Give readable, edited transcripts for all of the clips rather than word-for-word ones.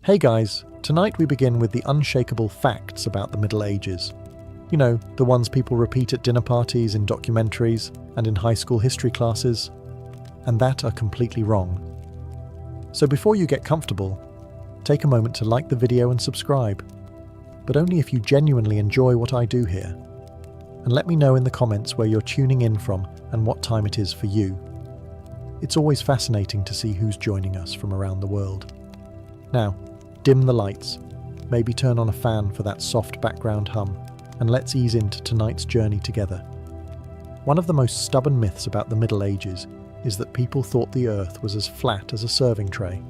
Hey guys, tonight we begin with the unshakable facts about the Middle Ages. You know, the ones people repeat at dinner parties, in documentaries, and in high school history classes, and that are completely wrong. So before you get comfortable, take a moment to like the video and subscribe, but only if you genuinely enjoy what I do here. And let me know in the comments where you're tuning in from and what time it is for you. It's always fascinating to see who's joining us from around the world. Now, dim the lights, maybe turn on a fan for that soft background hum, and let's ease into tonight's journey together. One of the most stubborn myths about the Middle Ages is that people thought the earth was as flat as a serving tray,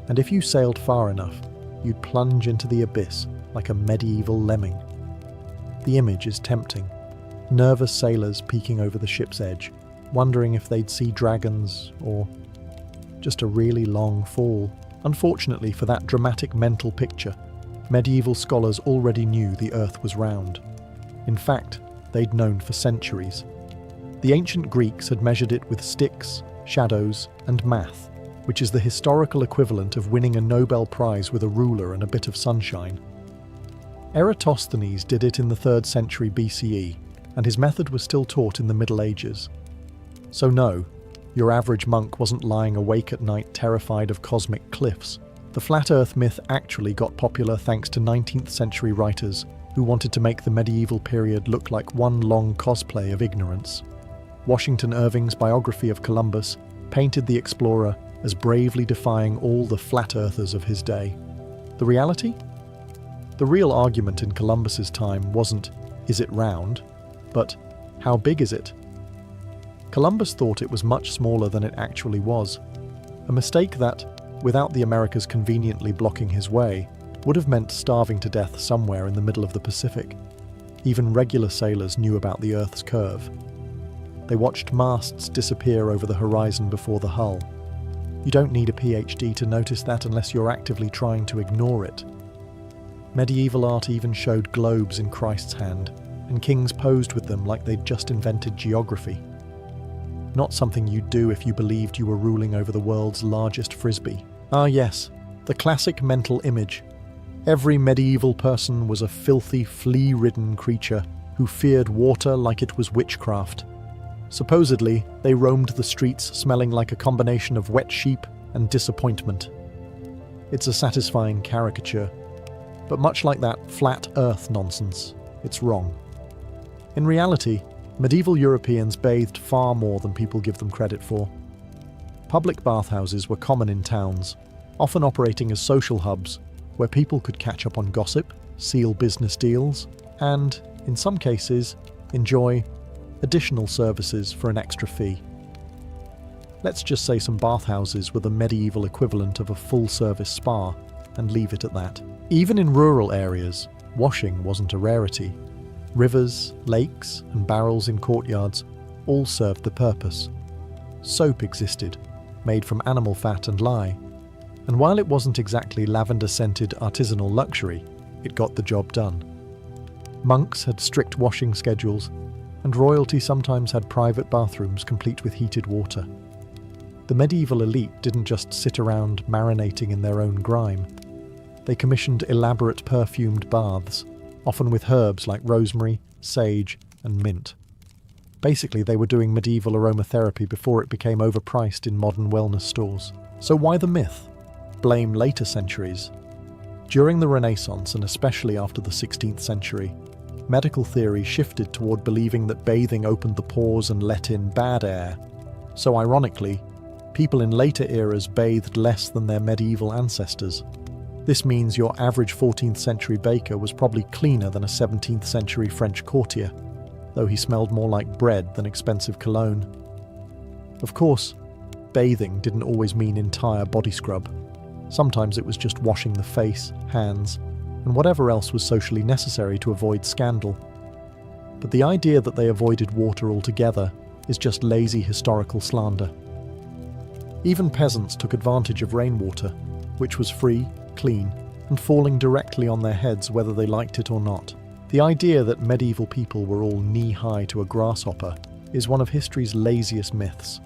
and if you sailed far enough, you'd plunge into the abyss like a medieval lemming. The image is tempting. Nervous sailors peeking over the ship's edge, wondering if they'd see dragons or just a really long fall. Unfortunately for that dramatic mental picture, medieval scholars already knew the earth was round. In fact, they'd known for centuries. The ancient Greeks had measured it with sticks, shadows, and math, which is the historical equivalent of winning a Nobel Prize with a ruler and a bit of sunshine. Eratosthenes did it in the 3rd century BCE, and his method was still taught in the Middle Ages. So no, your average monk wasn't lying awake at night terrified of cosmic cliffs. The flat earth myth actually got popular thanks to 19th century writers who wanted to make the medieval period look like one long cosplay of ignorance. Washington Irving's biography of Columbus painted the explorer as bravely defying all the flat earthers of his day. The reality? The real argument in Columbus's time wasn't, is it round, but how big is it? Columbus thought it was much smaller than it actually was, a mistake that, without the Americas conveniently blocking his way, would have meant starving to death somewhere in the middle of the Pacific. Even regular sailors knew about the Earth's curve. They watched masts disappear over the horizon before the hull. You don't need a PhD to notice that unless you're actively trying to ignore it. Medieval art even showed globes in Christ's hand, and kings posed with them like they'd just invented geography. Not something you'd do if you believed you were ruling over the world's largest frisbee. Ah yes, the classic mental image. Every medieval person was a filthy, flea-ridden creature who feared water like it was witchcraft. Supposedly, they roamed the streets smelling like a combination of wet sheep and disappointment. It's a satisfying caricature, but much like that flat earth nonsense, it's wrong. In reality, medieval Europeans bathed far more than people give them credit for. Public bathhouses were common in towns, often operating as social hubs where people could catch up on gossip, seal business deals, and, in some cases, enjoy additional services for an extra fee. Let's just say some bathhouses were the medieval equivalent of a full-service spa, and leave it at that. Even in rural areas, washing wasn't a rarity. Rivers, lakes, and barrels in courtyards all served the purpose. Soap existed, made from animal fat and lye, and while it wasn't exactly lavender-scented artisanal luxury, it got the job done. Monks had strict washing schedules, and royalty sometimes had private bathrooms complete with heated water. The medieval elite didn't just sit around marinating in their own grime. They commissioned elaborate perfumed baths, often with herbs like rosemary, sage, and mint. Basically, they were doing medieval aromatherapy before it became overpriced in modern wellness stores. So why the myth? Blame later centuries. During the Renaissance, and especially after the 16th century, medical theory shifted toward believing that bathing opened the pores and let in bad air. So ironically, people in later eras bathed less than their medieval ancestors. This means your average 14th century baker was probably cleaner than a 17th century French courtier, though he smelled more like bread than expensive cologne. Of course, bathing didn't always mean entire body scrub. Sometimes it was just washing the face, hands, and whatever else was socially necessary to avoid scandal. But the idea that they avoided water altogether is just lazy historical slander. Even peasants took advantage of rainwater, which was free, clean, and falling directly on their heads whether they liked it or not. The idea that medieval people were all knee-high to a grasshopper is one of history's laziest myths.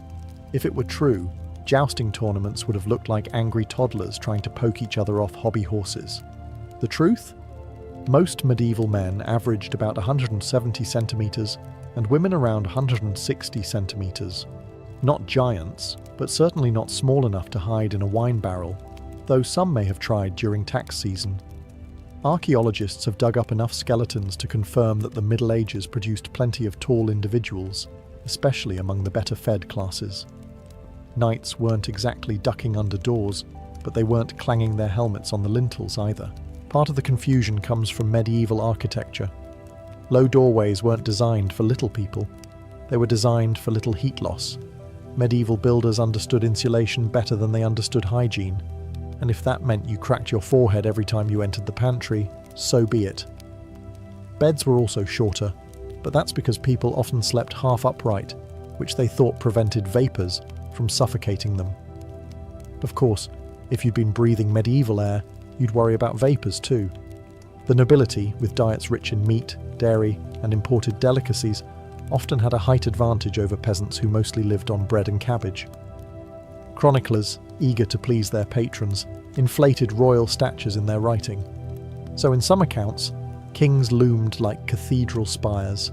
If it were true, Jousting tournaments would have looked like angry toddlers trying to poke each other off hobby horses. The truth? Most medieval men averaged about 170 centimetres and women around 160 centimetres. Not giants, but certainly not small enough to hide in a wine barrel, though some may have tried during tax season. Archaeologists have dug up enough skeletons to confirm that the Middle Ages produced plenty of tall individuals, especially among the better-fed classes. Knights weren't exactly ducking under doors, but they weren't clanging their helmets on the lintels either. Part of the confusion comes from medieval architecture. Low doorways weren't designed for little people. They were designed for little heat loss. Medieval builders understood insulation better than they understood hygiene. And if that meant you cracked your forehead every time you entered the pantry, so be it. Beds were also shorter, but that's because people often slept half upright, which they thought prevented vapours from suffocating them. Of course, if you'd been breathing medieval air, you'd worry about vapours too. The nobility, with diets rich in meat, dairy, and imported delicacies, often had a height advantage over peasants who mostly lived on bread and cabbage. Chroniclers, eager to please their patrons, inflated royal statues in their writing. So in some accounts, kings loomed like cathedral spires,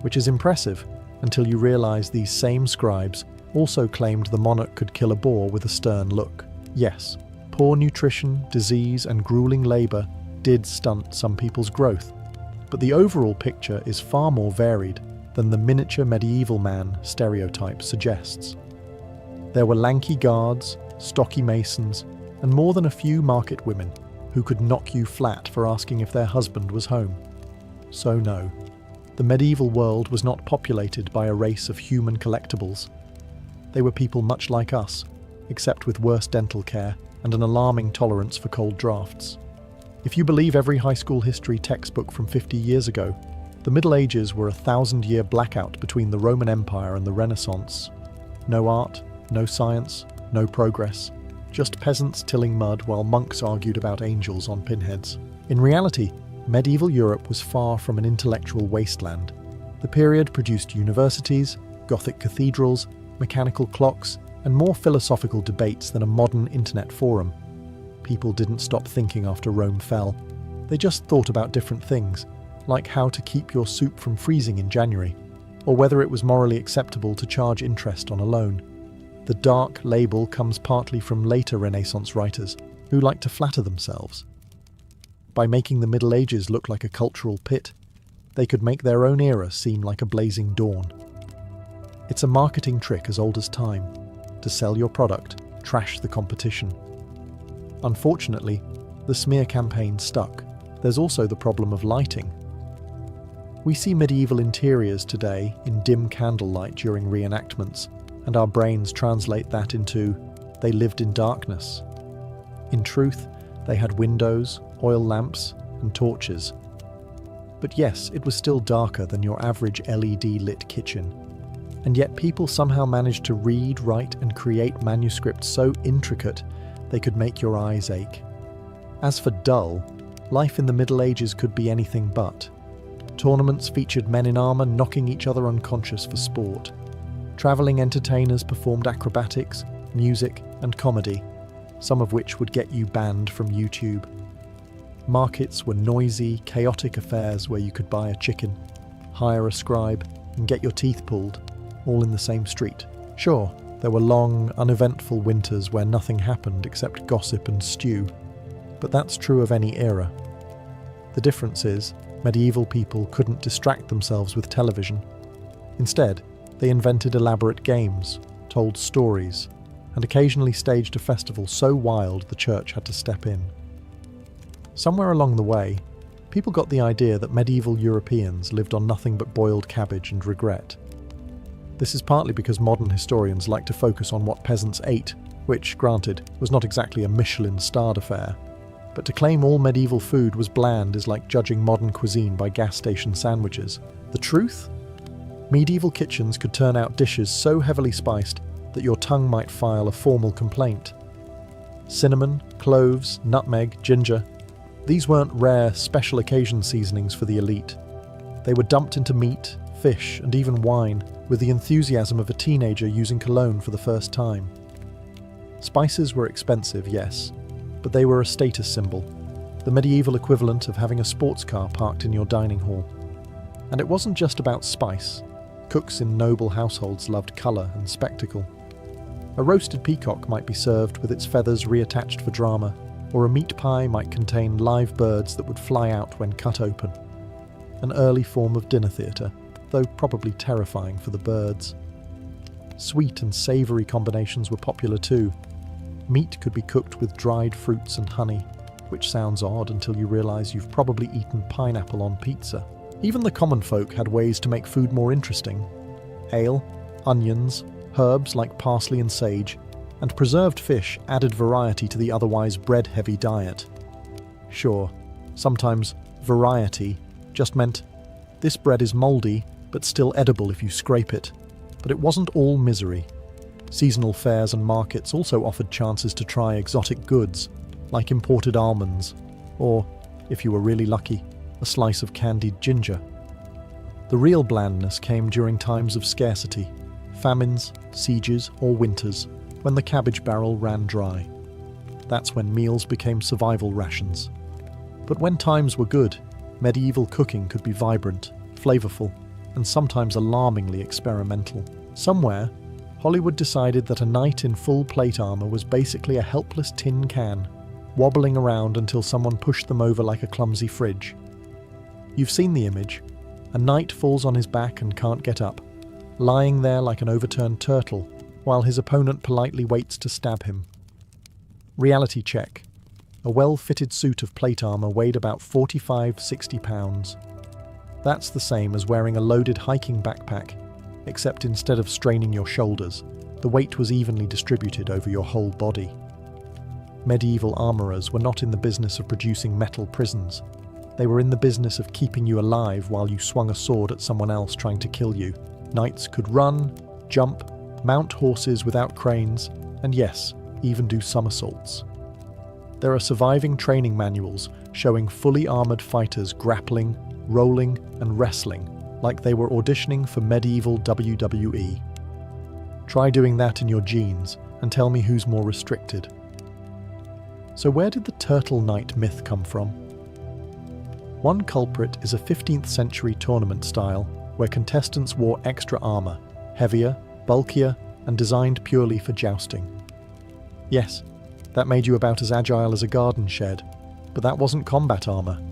which is impressive until you realise these same scribes also claimed the monarch could kill a boar with a stern look. Yes, poor nutrition, disease, and grueling labour did stunt some people's growth, but the overall picture is far more varied than the miniature medieval man stereotype suggests. There were lanky guards, stocky masons, and more than a few market women who could knock you flat for asking if their husband was home. So no, the medieval world was not populated by a race of human collectibles. They were people much like us, except with worse dental care and an alarming tolerance for cold drafts. If you believe every high school history textbook from 50 years ago, the Middle Ages were a 1,000-year blackout between the Roman Empire and the Renaissance. No art, no science, no progress. Just peasants tilling mud while monks argued about angels on pinheads. In reality, medieval Europe was far from an intellectual wasteland. The period produced universities, Gothic cathedrals, mechanical clocks, and more philosophical debates than a modern internet forum. People didn't stop thinking after Rome fell. They just thought about different things, like how to keep your soup from freezing in January, or whether it was morally acceptable to charge interest on a loan. The dark label comes partly from later Renaissance writers who like to flatter themselves. By making the Middle Ages look like a cultural pit, they could make their own era seem like a blazing dawn. It's a marketing trick as old as time. To sell your product, trash the competition. Unfortunately, the smear campaign stuck. There's also the problem of lighting. We see medieval interiors today in dim candlelight during reenactments, and our brains translate that into, they lived in darkness. In truth, they had windows, oil lamps, and torches. But yes, it was still darker than your average LED-lit kitchen. And yet people somehow managed to read, write, and create manuscripts so intricate they could make your eyes ache. As for dull, life in the Middle Ages could be anything but. Tournaments featured men in armour knocking each other unconscious for sport. Travelling entertainers performed acrobatics, music, and comedy, some of which would get you banned from YouTube. Markets were noisy, chaotic affairs where you could buy a chicken, hire a scribe, and get your teeth pulled, all in the same street. Sure, there were long, uneventful winters where nothing happened except gossip and stew, but that's true of any era. The difference is, medieval people couldn't distract themselves with television. Instead, they invented elaborate games, told stories, and occasionally staged a festival so wild the church had to step in. Somewhere along the way, people got the idea that medieval Europeans lived on nothing but boiled cabbage and regret. This is partly because modern historians like to focus on what peasants ate, which, granted, was not exactly a Michelin-starred affair. But to claim all medieval food was bland is like judging modern cuisine by gas station sandwiches. The truth? Medieval kitchens could turn out dishes so heavily spiced that your tongue might file a formal complaint. Cinnamon, cloves, nutmeg, ginger. These weren't rare, special occasion seasonings for the elite. They were dumped into meat, fish, and even wine, with the enthusiasm of a teenager using cologne for the first time. Spices were expensive, yes, but they were a status symbol, the medieval equivalent of having a sports car parked in your dining hall. And it wasn't just about spice. Cooks in noble households loved colour and spectacle. A roasted peacock might be served with its feathers reattached for drama, or a meat pie might contain live birds that would fly out when cut open. An early form of dinner theatre, though probably terrifying for the birds. Sweet and savoury combinations were popular too. Meat could be cooked with dried fruits and honey, which sounds odd until you realise you've probably eaten pineapple on pizza. Even the common folk had ways to make food more interesting. Ale, onions, herbs like parsley and sage, and preserved fish added variety to the otherwise bread-heavy diet. Sure, sometimes variety just meant this bread is mouldy, but still edible if you scrape it. But it wasn't all misery. Seasonal fairs and markets also offered chances to try exotic goods, like imported almonds, or, if you were really lucky, a slice of candied ginger. The real blandness came during times of scarcity, famines, sieges, or winters, when the cabbage barrel ran dry. That's when meals became survival rations. But when times were good, medieval cooking could be vibrant, flavourful, and sometimes alarmingly experimental. Somewhere, Hollywood decided that a knight in full plate armour was basically a helpless tin can, wobbling around until someone pushed them over like a clumsy fridge. You've seen the image. A knight falls on his back and can't get up, lying there like an overturned turtle, while his opponent politely waits to stab him. Reality check. A well-fitted suit of plate armour weighed about 45–60 pounds. That's the same as wearing a loaded hiking backpack, except instead of straining your shoulders, the weight was evenly distributed over your whole body. Medieval armourers were not in the business of producing metal prisons. They were in the business of keeping you alive while you swung a sword at someone else trying to kill you. Knights could run, jump, mount horses without cranes, and yes, even do somersaults. There are surviving training manuals showing fully armoured fighters grappling, rolling, and wrestling like they were auditioning for medieval WWE. Try doing that in your jeans and tell me who's more restricted. So where did the turtle knight myth come from? One culprit is a 15th century tournament style where contestants wore extra armour, heavier, bulkier, and designed purely for jousting. Yes, that made you about as agile as a garden shed, but that wasn't combat armour.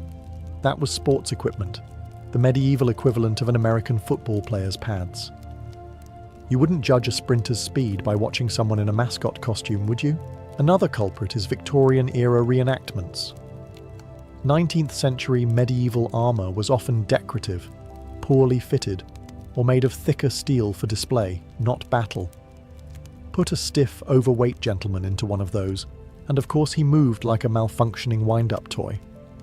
That was sports equipment, the medieval equivalent of an American football player's pads. You wouldn't judge a sprinter's speed by watching someone in a mascot costume, would you? Another culprit is Victorian-era reenactments. 19th century medieval armour was often decorative, poorly fitted, or made of thicker steel for display, not battle. Put a stiff, overweight gentleman into one of those, and of course he moved like a malfunctioning wind-up toy.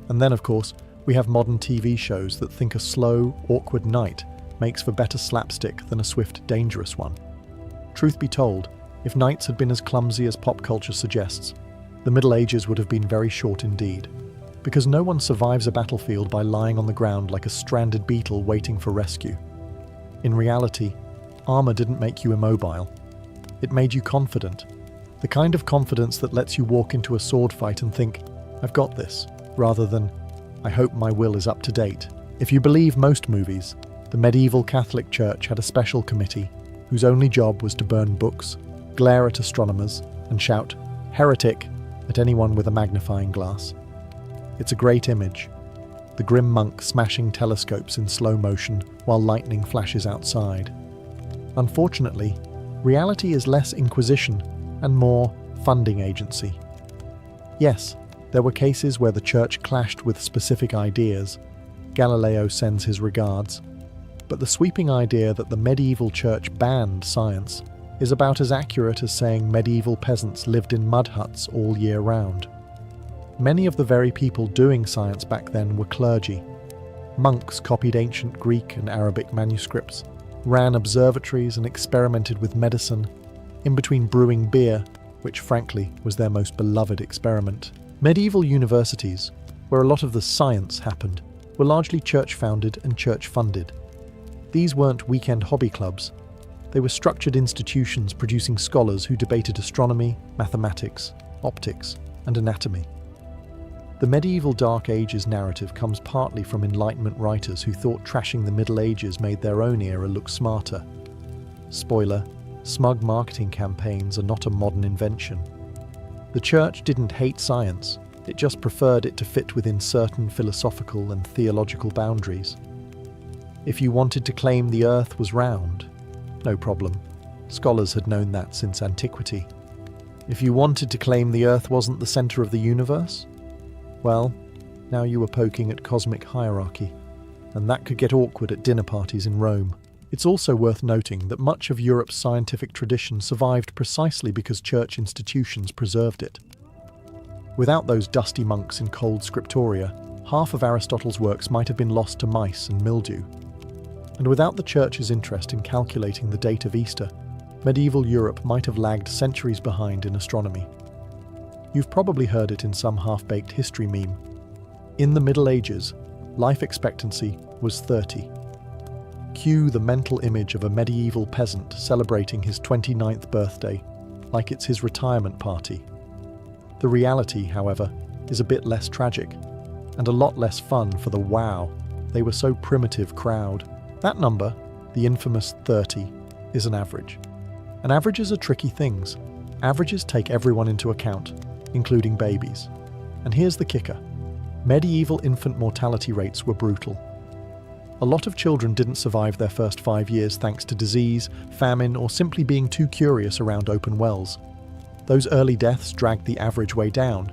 And then, of course, we have modern TV shows that think a slow, awkward knight makes for better slapstick than a swift, dangerous one. Truth be told, if knights had been as clumsy as pop culture suggests, the Middle Ages would have been very short indeed. Because no one survives a battlefield by lying on the ground like a stranded beetle waiting for rescue. In reality, armour didn't make you immobile. It made you confident. The kind of confidence that lets you walk into a sword fight and think, I've got this, rather than, I hope my will is up to date. If you believe most movies, the medieval Catholic Church had a special committee whose only job was to burn books, glare at astronomers, and shout, "Heretic," at anyone with a magnifying glass. It's a great image. The grim monk smashing telescopes in slow motion while lightning flashes outside. Unfortunately, reality is less inquisition and more funding agency. Yes, there were cases where the church clashed with specific ideas. Galileo sends his regards. But the sweeping idea that the medieval church banned science is about as accurate as saying medieval peasants lived in mud huts all year round. Many of the very people doing science back then were clergy. Monks copied ancient Greek and Arabic manuscripts, ran observatories and experimented with medicine, in between brewing beer, which frankly was their most beloved experiment. Medieval universities, where a lot of the science happened, were largely church-founded and church-funded. These weren't weekend hobby clubs. They were structured institutions producing scholars who debated astronomy, mathematics, optics, and anatomy. The medieval Dark Ages narrative comes partly from Enlightenment writers who thought trashing the Middle Ages made their own era look smarter. Spoiler, smug marketing campaigns are not a modern invention. The Church didn't hate science, it just preferred it to fit within certain philosophical and theological boundaries. If you wanted to claim the Earth was round, no problem. Scholars had known that since antiquity. If you wanted to claim the Earth wasn't the center of the universe, well, now you were poking at cosmic hierarchy, and that could get awkward at dinner parties in Rome. It's also worth noting that much of Europe's scientific tradition survived precisely because church institutions preserved it. Without those dusty monks in cold scriptoria, half of Aristotle's works might have been lost to mice and mildew. And without the Church's interest in calculating the date of Easter, medieval Europe might have lagged centuries behind in astronomy. You've probably heard it in some half-baked history meme. In the Middle Ages, life expectancy was 30. Cue the mental image of a medieval peasant celebrating his 29th birthday, like it's his retirement party. The reality, however, is a bit less tragic, and a lot less fun for the wow, they were so primitive crowd. That number, the infamous 30, is an average. And averages are tricky things. Averages take everyone into account, including babies. And here's the kicker. Medieval infant mortality rates were brutal. A lot of children didn't survive their first 5 years thanks to disease, famine, or simply being too curious around open wells. Those early deaths dragged the average way down.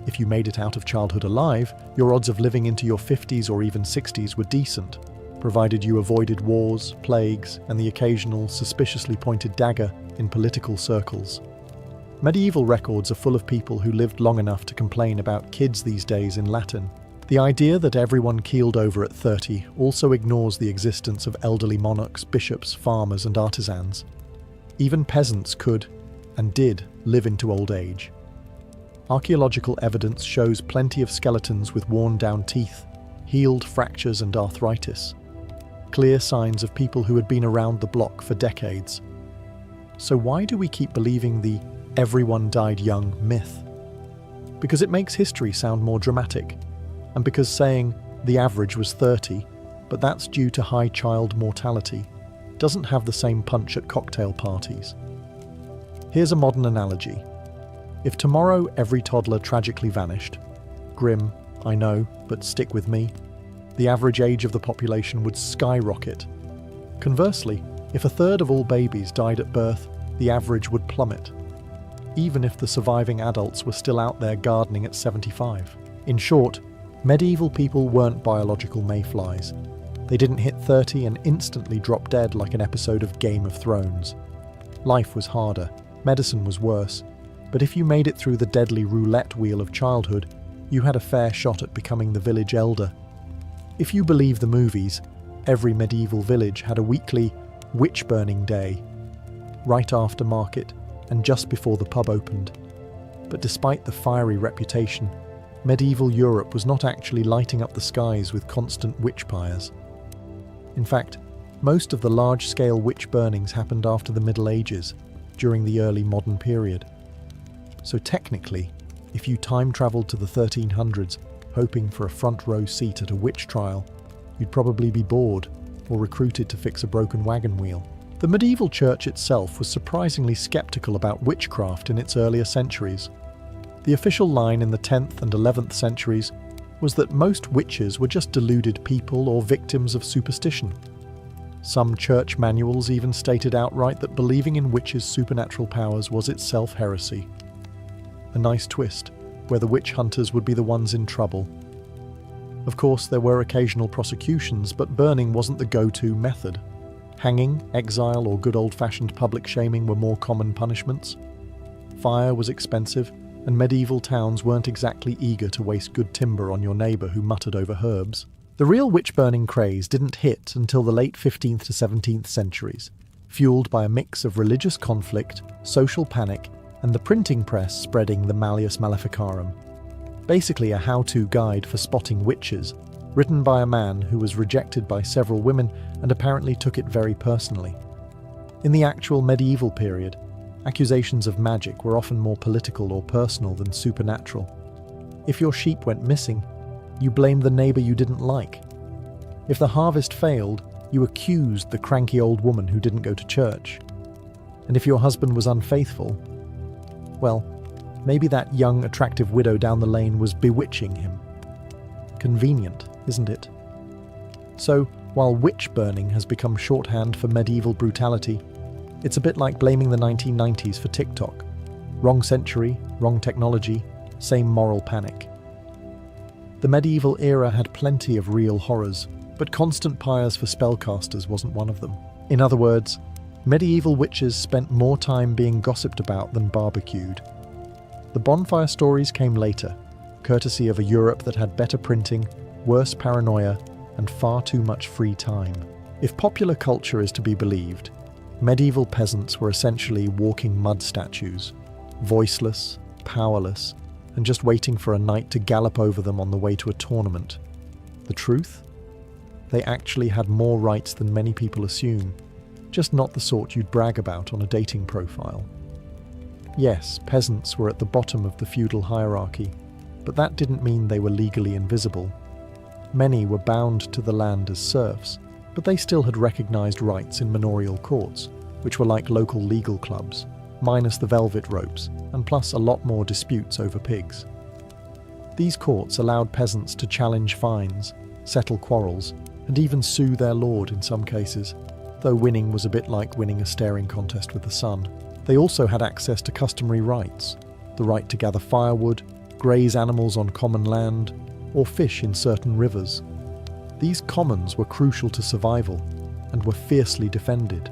If you made it out of childhood alive, your odds of living into your 50s or even 60s were decent, provided you avoided wars, plagues, and the occasional suspiciously pointed dagger in political circles. Medieval records are full of people who lived long enough to complain about kids these days in Latin. The idea that everyone keeled over at 30 also ignores the existence of elderly monarchs, bishops, farmers, and artisans. Even peasants could, and did, live into old age. Archaeological evidence shows plenty of skeletons with worn-down teeth, healed fractures and arthritis. Clear signs of people who had been around the block for decades. So why do we keep believing the "everyone died young" myth? Because it makes history sound more dramatic, and because saying the average was 30, but that's due to high child mortality, doesn't have the same punch at cocktail parties. Here's a modern analogy. If tomorrow every toddler tragically vanished, grim, I know, but stick with me, the average age of the population would skyrocket. Conversely, if a third of all babies died at birth, the average would plummet, even if the surviving adults were still out there gardening at 75. In short, medieval people weren't biological mayflies. They didn't hit 30 and instantly drop dead like an episode of Game of Thrones. Life was harder, medicine was worse, but if you made it through the deadly roulette wheel of childhood, you had a fair shot at becoming the village elder. If you believe the movies, every medieval village had a weekly witch-burning day, right after market and just before the pub opened. But despite the fiery reputation, medieval Europe was not actually lighting up the skies with constant witch pyres. In fact, most of the large-scale witch burnings happened after the Middle Ages, during the early modern period. So technically, if you time-travelled to the 1300s, hoping for a front-row seat at a witch trial, you'd probably be bored or recruited to fix a broken wagon wheel. The medieval church itself was surprisingly skeptical about witchcraft in its earlier centuries. The official line in the 10th and 11th centuries was that most witches were just deluded people or victims of superstition. Some church manuals even stated outright that believing in witches' supernatural powers was itself heresy. A nice twist, where the witch hunters would be the ones in trouble. Of course, there were occasional prosecutions, but burning wasn't the go-to method. Hanging, exile, or good old-fashioned public shaming were more common punishments. Fire was expensive, and medieval towns weren't exactly eager to waste good timber on your neighbour who muttered over herbs. The real witch-burning craze didn't hit until the late 15th to 17th centuries, fueled by a mix of religious conflict, social panic, and the printing press spreading the Malleus Maleficarum. Basically a how-to guide for spotting witches, written by a man who was rejected by several women and apparently took it very personally. In the actual medieval period, accusations of magic were often more political or personal than supernatural. If your sheep went missing, you blamed the neighbour you didn't like. If the harvest failed, you accused the cranky old woman who didn't go to church. And if your husband was unfaithful, well, maybe that young, attractive widow down the lane was bewitching him. Convenient, isn't it? So, while witch burning has become shorthand for medieval brutality, it's a bit like blaming the 1990s for TikTok. Wrong century, wrong technology, same moral panic. The medieval era had plenty of real horrors, but constant pyres for spellcasters wasn't one of them. In other words, medieval witches spent more time being gossiped about than barbecued. The bonfire stories came later, courtesy of a Europe that had better printing, worse paranoia, and far too much free time. If popular culture is to be believed, medieval peasants were essentially walking mud statues, voiceless, powerless, and just waiting for a knight to gallop over them on the way to a tournament. The truth? They actually had more rights than many people assume, just not the sort you'd brag about on a dating profile. Yes, peasants were at the bottom of the feudal hierarchy, but that didn't mean they were legally invisible. Many were bound to the land as serfs, but they still had recognized rights in manorial courts, which were like local legal clubs, minus the velvet ropes, and plus a lot more disputes over pigs. These courts allowed peasants to challenge fines, settle quarrels, and even sue their lord in some cases, though winning was a bit like winning a staring contest with the sun. They also had access to customary rights, the right to gather firewood, graze animals on common land, or fish in certain rivers. These commons were crucial to survival and were fiercely defended.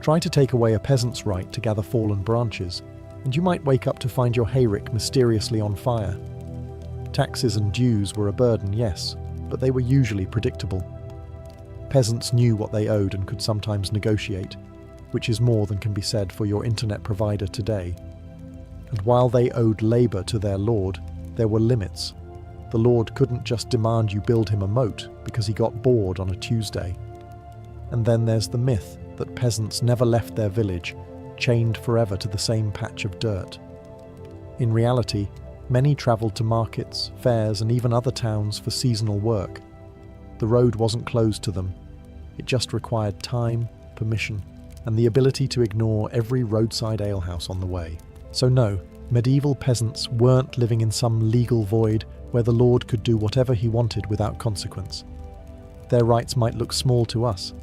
Try to take away a peasant's right to gather fallen branches, and you might wake up to find your hayrick mysteriously on fire. Taxes and dues were a burden, yes, but they were usually predictable. Peasants knew what they owed and could sometimes negotiate, which is more than can be said for your internet provider today. And while they owed labour to their lord, there were limits. The lord couldn't just demand you build him a moat because he got bored on a Tuesday. And then there's the myth that peasants never left their village, chained forever to the same patch of dirt. In reality, many travelled to markets, fairs, and even other towns for seasonal work. The road wasn't closed to them. It just required time, permission, and the ability to ignore every roadside alehouse on the way. So no, medieval peasants weren't living in some legal void where the lord could do whatever he wanted without consequence. Their rights might look small to us,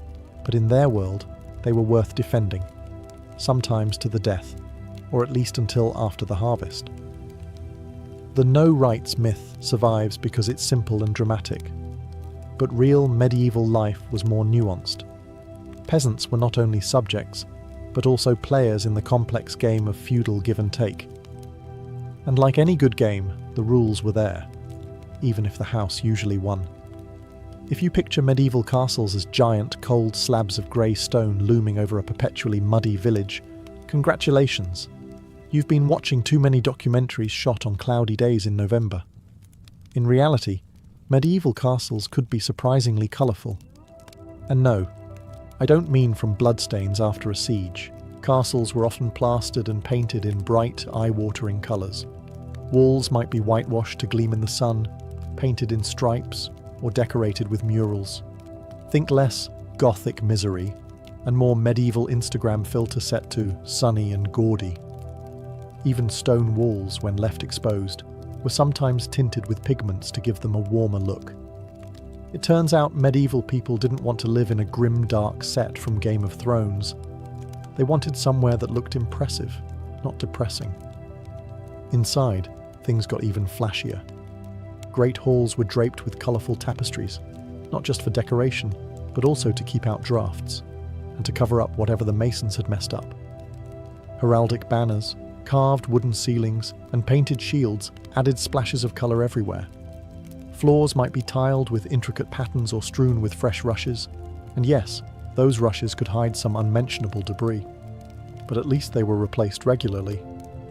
but in their world, they were worth defending, sometimes to the death, or at least until after the harvest. The no rights myth survives because it's simple and dramatic, but real medieval life was more nuanced. Peasants were not only subjects, but also players in the complex game of feudal give and take. And like any good game, the rules were there, even if the house usually won. If you picture medieval castles as giant, cold slabs of grey stone looming over a perpetually muddy village, congratulations. You've been watching too many documentaries shot on cloudy days in November. In reality, medieval castles could be surprisingly colourful. And no, I don't mean from bloodstains after a siege. Castles were often plastered and painted in bright, eye-watering colours. Walls might be whitewashed to gleam in the sun, painted in stripes, or decorated with murals. Think less gothic misery, and more medieval Instagram filter set to sunny and gaudy. Even stone walls, when left exposed, were sometimes tinted with pigments to give them a warmer look. It turns out medieval people didn't want to live in a grim, dark set from Game of Thrones. They wanted somewhere that looked impressive, not depressing. Inside, things got even flashier. Great halls were draped with colourful tapestries, not just for decoration, but also to keep out drafts, and to cover up whatever the masons had messed up. Heraldic banners, carved wooden ceilings, and painted shields added splashes of colour everywhere. Floors might be tiled with intricate patterns or strewn with fresh rushes, and yes, those rushes could hide some unmentionable debris. But at least they were replaced regularly,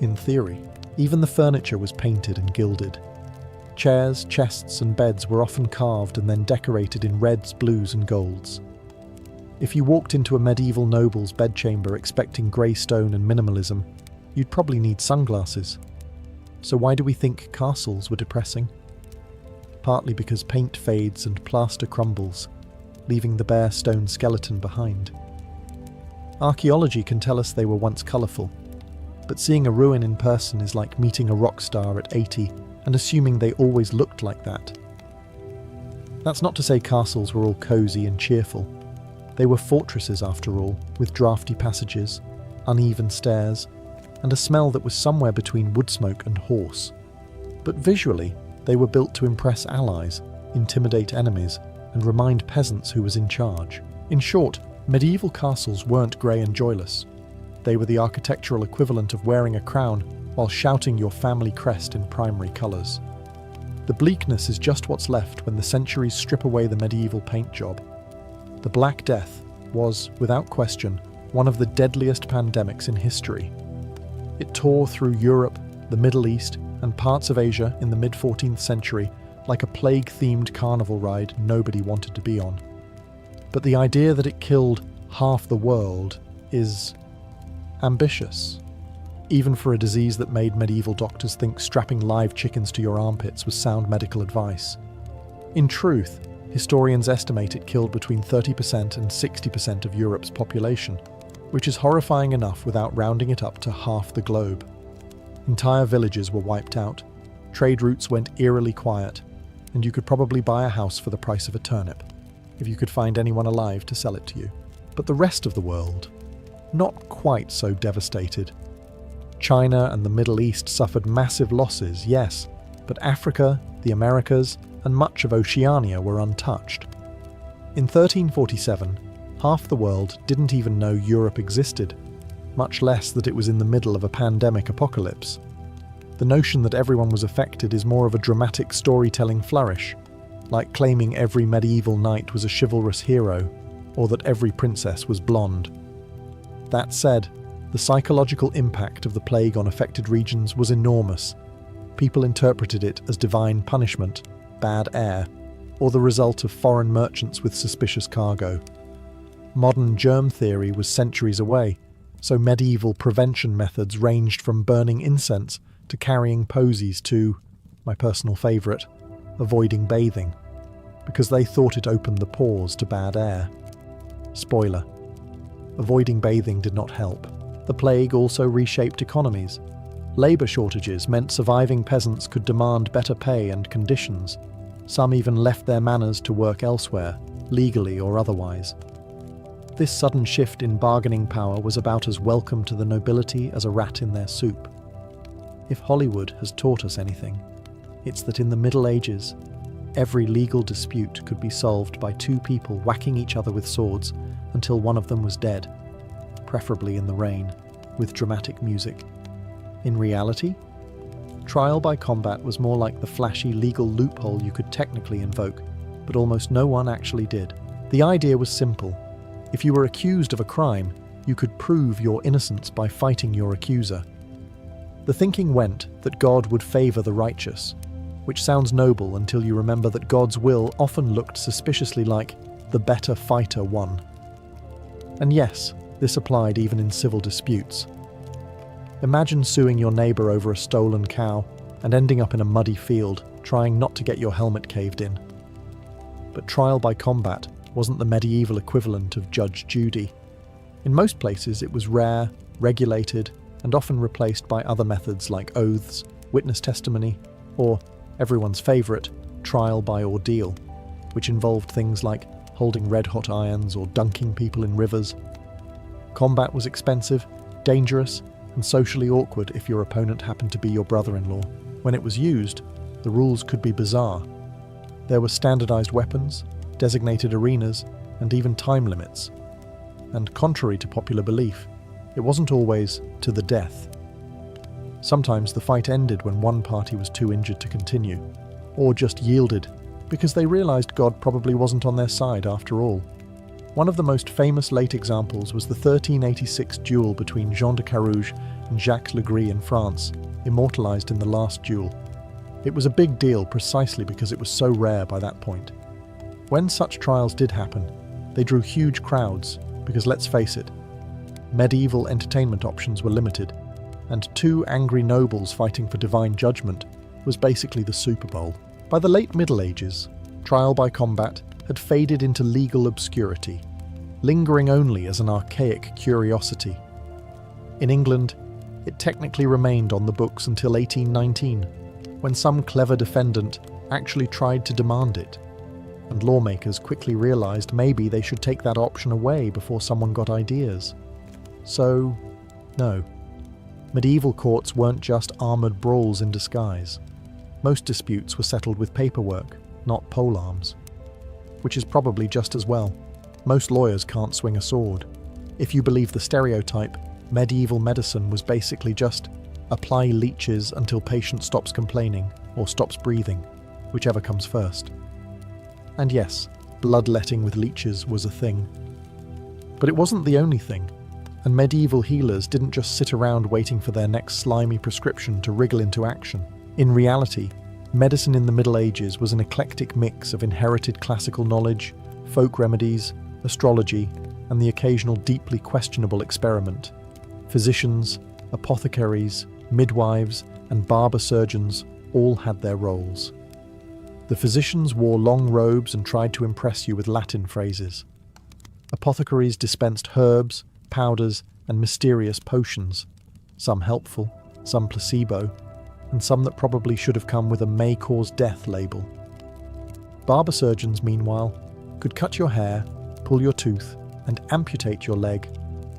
in theory. Even the furniture was painted and gilded. Chairs, chests, and beds were often carved and then decorated in reds, blues, and golds. If you walked into a medieval noble's bedchamber expecting grey stone and minimalism, you'd probably need sunglasses. So why do we think castles were depressing? Partly because paint fades and plaster crumbles, leaving the bare stone skeleton behind. Archaeology can tell us they were once colourful, but seeing a ruin in person is like meeting a rock star at 80 and assuming they always looked like that. That's not to say castles were all cosy and cheerful. They were fortresses after all, with draughty passages, uneven stairs, and a smell that was somewhere between wood smoke and horse. But visually, they were built to impress allies, intimidate enemies, and remind peasants who was in charge. In short, medieval castles weren't grey and joyless. They were the architectural equivalent of wearing a crown while shouting your family crest in primary colours. The bleakness is just what's left when the centuries strip away the medieval paint job. The Black Death was, without question, one of the deadliest pandemics in history. It tore through Europe, the Middle East, and parts of Asia in the mid-14th century like a plague-themed carnival ride nobody wanted to be on. But the idea that it killed half the world is ambitious, even for a disease that made medieval doctors think strapping live chickens to your armpits was sound medical advice. In truth, historians estimate it killed between 30% and 60% of Europe's population, which is horrifying enough without rounding it up to half the globe. Entire villages were wiped out, trade routes went eerily quiet, and you could probably buy a house for the price of a turnip, if you could find anyone alive to sell it to you. But the rest of the world, not quite so devastated. China and the Middle East suffered massive losses, yes, but Africa, the Americas, and much of Oceania were untouched. In 1347, half the world didn't even know Europe existed, much less that it was in the middle of a pandemic apocalypse. The notion that everyone was affected is more of a dramatic storytelling flourish, like claiming every medieval knight was a chivalrous hero, or that every princess was blonde. That said, the psychological impact of the plague on affected regions was enormous. People interpreted it as divine punishment, bad air, or the result of foreign merchants with suspicious cargo. Modern germ theory was centuries away, so medieval prevention methods ranged from burning incense to carrying posies to, my personal favourite, avoiding bathing, because they thought it opened the pores to bad air. Spoiler: avoiding bathing did not help. The plague also reshaped economies. Labour shortages meant surviving peasants could demand better pay and conditions. Some even left their manors to work elsewhere, legally or otherwise. This sudden shift in bargaining power was about as welcome to the nobility as a rat in their soup. If Hollywood has taught us anything, it's that in the Middle Ages, every legal dispute could be solved by two people whacking each other with swords until one of them was dead, preferably in the rain, with dramatic music. In reality, trial by combat was more like the flashy legal loophole you could technically invoke, but almost no one actually did. The idea was simple. If you were accused of a crime, you could prove your innocence by fighting your accuser. The thinking went that God would favour the righteous, which sounds noble until you remember that God's will often looked suspiciously like the better fighter won. And yes, this applied even in civil disputes. Imagine suing your neighbour over a stolen cow and ending up in a muddy field, trying not to get your helmet caved in. But trial by combat wasn't the medieval equivalent of Judge Judy. In most places it was rare, regulated, and often replaced by other methods like oaths, witness testimony, or, everyone's favourite, trial by ordeal, which involved things like holding red-hot irons or dunking people in rivers. Combat was expensive, dangerous, and socially awkward if your opponent happened to be your brother-in-law. When it was used, the rules could be bizarre. There were standardised weapons, designated arenas, and even time limits. And contrary to popular belief, it wasn't always to the death. Sometimes the fight ended when one party was too injured to continue, or just yielded because they realised God probably wasn't on their side after all. One of the most famous late examples was the 1386 duel between Jean de Carouge and Jacques Legris in France, immortalised in The Last Duel. It was a big deal precisely because it was so rare by that point. When such trials did happen, They drew huge crowds because, let's face it, medieval entertainment options were limited, and two angry nobles fighting for divine judgment was basically the Super Bowl. By the late Middle Ages, trial by combat had faded into legal obscurity, lingering only as an archaic curiosity. In England, it technically remained on the books until 1819, when some clever defendant actually tried to demand it, and lawmakers quickly realised maybe they should take that option away before someone got ideas. So, no. Medieval courts weren't just armoured brawls in disguise. Most disputes were settled with paperwork, not polearms. Which is probably just as well. Most lawyers can't swing a sword. If you believe the stereotype, medieval medicine was basically just apply leeches until patient stops complaining or stops breathing, whichever comes first. And yes, bloodletting with leeches was a thing. But it wasn't the only thing, and medieval healers didn't just sit around waiting for their next slimy prescription to wriggle into action. In reality, medicine in the Middle Ages was an eclectic mix of inherited classical knowledge, folk remedies, astrology, and the occasional deeply questionable experiment. Physicians, apothecaries, midwives, and barber surgeons all had their roles. The physicians wore long robes and tried to impress you with Latin phrases. Apothecaries dispensed herbs, powders, and mysterious potions, some helpful, some placebo, and some that probably should have come with a may cause death label. Barber surgeons, meanwhile, could cut your hair, pull your tooth, and amputate your leg,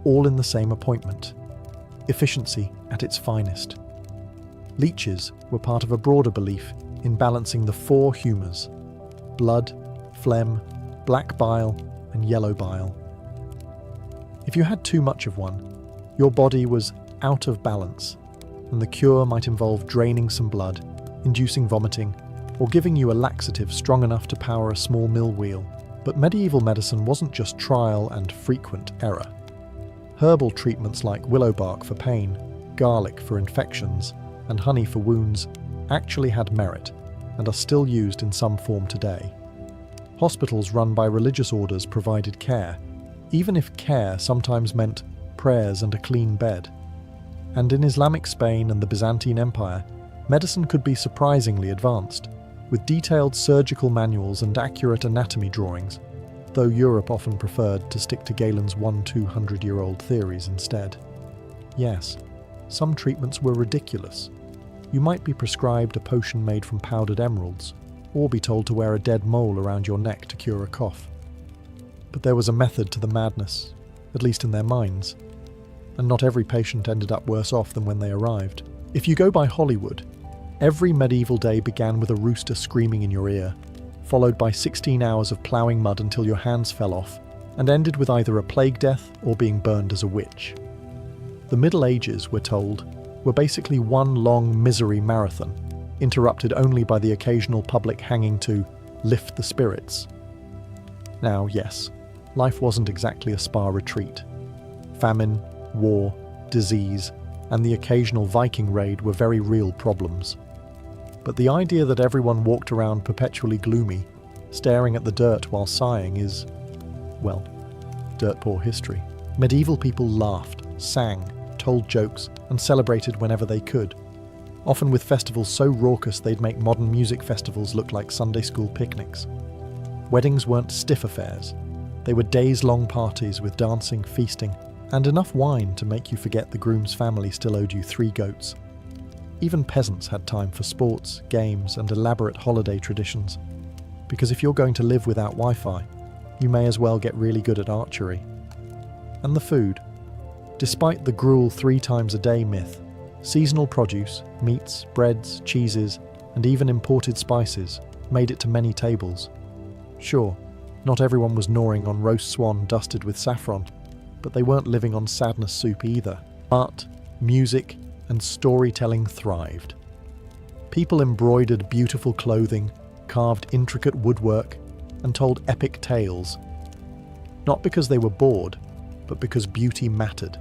all in the same appointment. Efficiency at its finest. Leeches were part of a broader belief in balancing the four humours: blood, phlegm, black bile, and yellow bile. If you had too much of one, your body was out of balance, and the cure might involve draining some blood, inducing vomiting, or giving you a laxative strong enough to power a small mill wheel. But medieval medicine wasn't just trial and frequent error. Herbal treatments like willow bark for pain, garlic for infections, and honey for wounds actually had merit and are still used in some form today. Hospitals run by religious orders provided care, even if care sometimes meant prayers and a clean bed. And in Islamic Spain and the Byzantine Empire, medicine could be surprisingly advanced, with detailed surgical manuals and accurate anatomy drawings, though Europe often preferred to stick to Galen's 200-year-old theories instead. Yes, some treatments were ridiculous. You might be prescribed a potion made from powdered emeralds, or be told to wear a dead mole around your neck to cure a cough. But there was a method to the madness, at least in their minds, and not every patient ended up worse off than when they arrived. If you go by Hollywood, every medieval day began with a rooster screaming in your ear, followed by 16 hours of ploughing mud until your hands fell off, and ended with either a plague death or being burned as a witch. The Middle Ages, we're told, were basically one long misery marathon, interrupted only by the occasional public hanging to lift the spirits. Now, yes, life wasn't exactly a spa retreat. Famine, war, disease, and the occasional Viking raid were very real problems. But the idea that everyone walked around perpetually gloomy, staring at the dirt while sighing is, well, dirt poor history. Medieval people laughed, sang, told jokes, and celebrated whenever they could, often with festivals so raucous they'd make modern music festivals look like Sunday school picnics. Weddings weren't stiff affairs. They were days-long parties with dancing, feasting, and enough wine to make you forget the groom's family still owed you 3 goats. Even peasants had time for sports, games, and elaborate holiday traditions. Because if you're going to live without Wi-Fi, you may as well get really good at archery. And the food. Despite the gruel 3 times a day myth, seasonal produce, meats, breads, cheeses, and even imported spices made it to many tables. Sure, not everyone was gnawing on roast swan dusted with saffron, but they weren't living on sadness soup either. Art, music, and storytelling thrived. People embroidered beautiful clothing, carved intricate woodwork, and told epic tales. Not because they were bored, but because beauty mattered.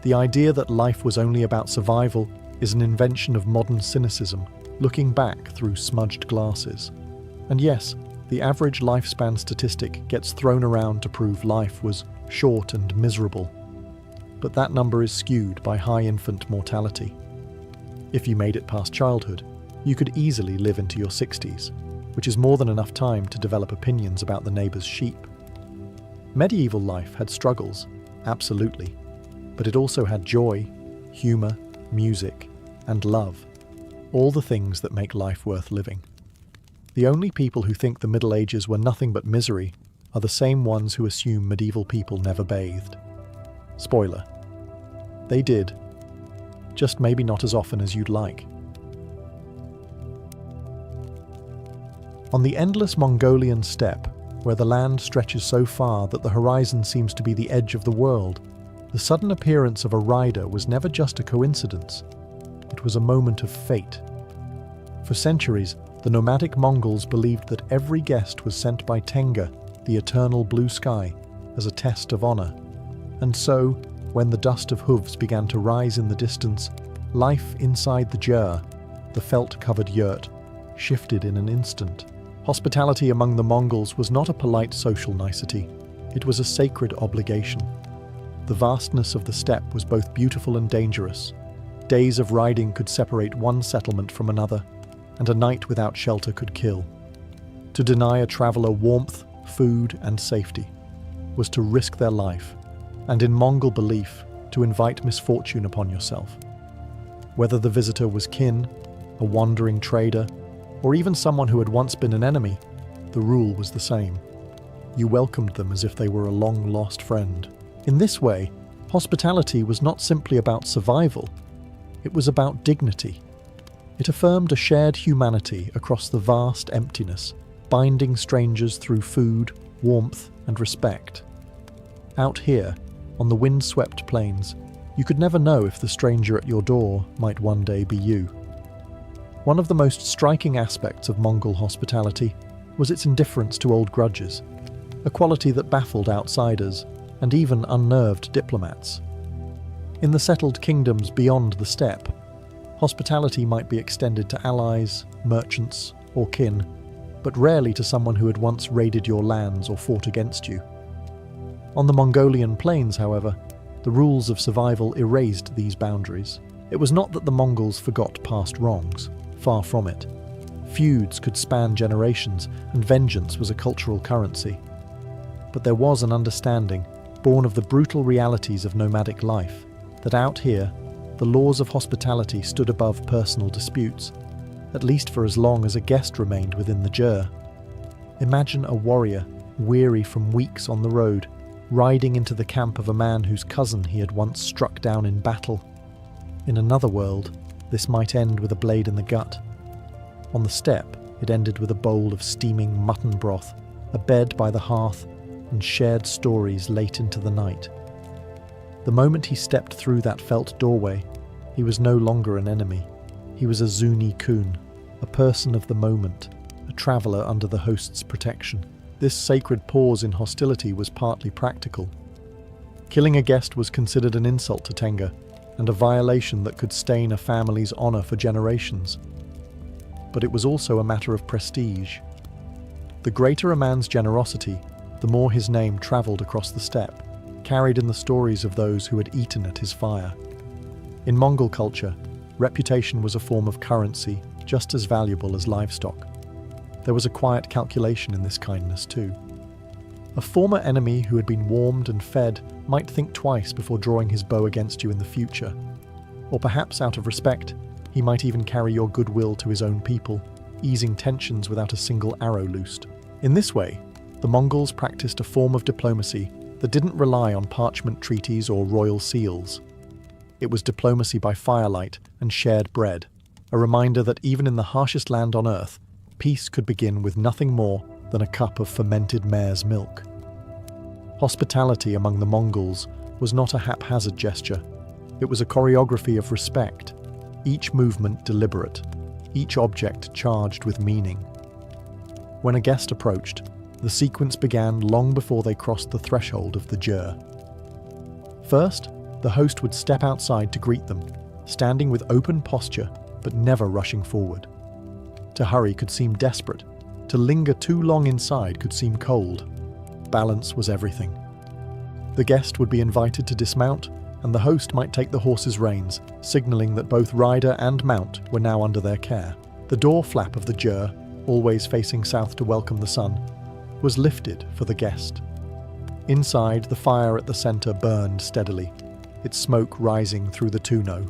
The idea that life was only about survival is an invention of modern cynicism, looking back through smudged glasses. And yes, The average lifespan statistic gets thrown around to prove life was short and miserable, but that number is skewed by high infant mortality. If you made it past childhood, you could easily live into your 60s, which is more than enough time to develop opinions about the neighbour's sheep. Medieval life had struggles, absolutely, but it also had joy, humour, music, and love, all the things that make life worth living. The only people who think the Middle Ages were nothing but misery are the same ones who assume medieval people never bathed. Spoiler. They did. Just maybe not as often as you'd like. On the endless Mongolian steppe, where the land stretches so far that the horizon seems to be the edge of the world, the sudden appearance of a rider was never just a coincidence. It was a moment of fate. For centuries, the nomadic Mongols believed that every guest was sent by Tenga, the eternal blue sky, as a test of honor. And so, when the dust of hooves began to rise in the distance, life inside the ger, the felt-covered yurt, shifted in an instant. Hospitality among the Mongols was not a polite social nicety. It was a sacred obligation. The vastness of the steppe was both beautiful and dangerous. Days of riding could separate one settlement from another, and a night without shelter could kill. To deny a traveller warmth, food, and safety was to risk their life, and in Mongol belief, to invite misfortune upon yourself. Whether the visitor was kin, a wandering trader, or even someone who had once been an enemy, the rule was the same. You welcomed them as if they were a long-lost friend. In this way, hospitality was not simply about survival, it was about dignity. It affirmed a shared humanity across the vast emptiness, binding strangers through food, warmth, and respect. Out here, on the wind-swept plains, you could never know if the stranger at your door might one day be you. One of the most striking aspects of Mongol hospitality was its indifference to old grudges, a quality that baffled outsiders and even unnerved diplomats. In the settled kingdoms beyond the steppe, hospitality might be extended to allies, merchants, or kin, but rarely to someone who had once raided your lands or fought against you. On the Mongolian plains, however, the rules of survival erased these boundaries. It was not that the Mongols forgot past wrongs, far from it. Feuds could span generations, and vengeance was a cultural currency. But there was an understanding, born of the brutal realities of nomadic life, that out here, the laws of hospitality stood above personal disputes, at least for as long as a guest remained within the ger. Imagine a warrior, weary from weeks on the road, riding into the camp of a man whose cousin he had once struck down in battle. In another world, this might end with a blade in the gut. On the steppe, it ended with a bowl of steaming mutton broth, a bed by the hearth, and shared stories late into the night. The moment he stepped through that felt doorway, he was no longer an enemy. He was a Zuni Kun, a person of the moment, a traveller under the host's protection. This sacred pause in hostility was partly practical. Killing a guest was considered an insult to Tenga, and a violation that could stain a family's honour for generations. But it was also a matter of prestige. The greater a man's generosity, the more his name travelled across the steppe, carried in the stories of those who had eaten at his fire. In Mongol culture, reputation was a form of currency just as valuable as livestock. There was a quiet calculation in this kindness too. A former enemy who had been warmed and fed might think twice before drawing his bow against you in the future. Or perhaps out of respect, he might even carry your goodwill to his own people, easing tensions without a single arrow loosed. In this way, the Mongols practiced a form of diplomacy that didn't rely on parchment treaties or royal seals. It was diplomacy by firelight and shared bread, a reminder that even in the harshest land on earth, peace could begin with nothing more than a cup of fermented mare's milk. Hospitality among the Mongols was not a haphazard gesture. It was a choreography of respect, each movement deliberate, each object charged with meaning. When a guest approached, the sequence began long before they crossed the threshold of the ger. First, the host would step outside to greet them, standing with open posture but never rushing forward. To hurry could seem desperate, To linger too long inside could seem cold. Balance was everything. The guest would be invited to dismount, and the host might take the horse's reins, signalling that both rider and mount were now under their care. The door flap of the ger, always facing south to welcome the sun, was lifted for the guest. Inside, the fire at the centre burned steadily, its smoke rising through the tonneau,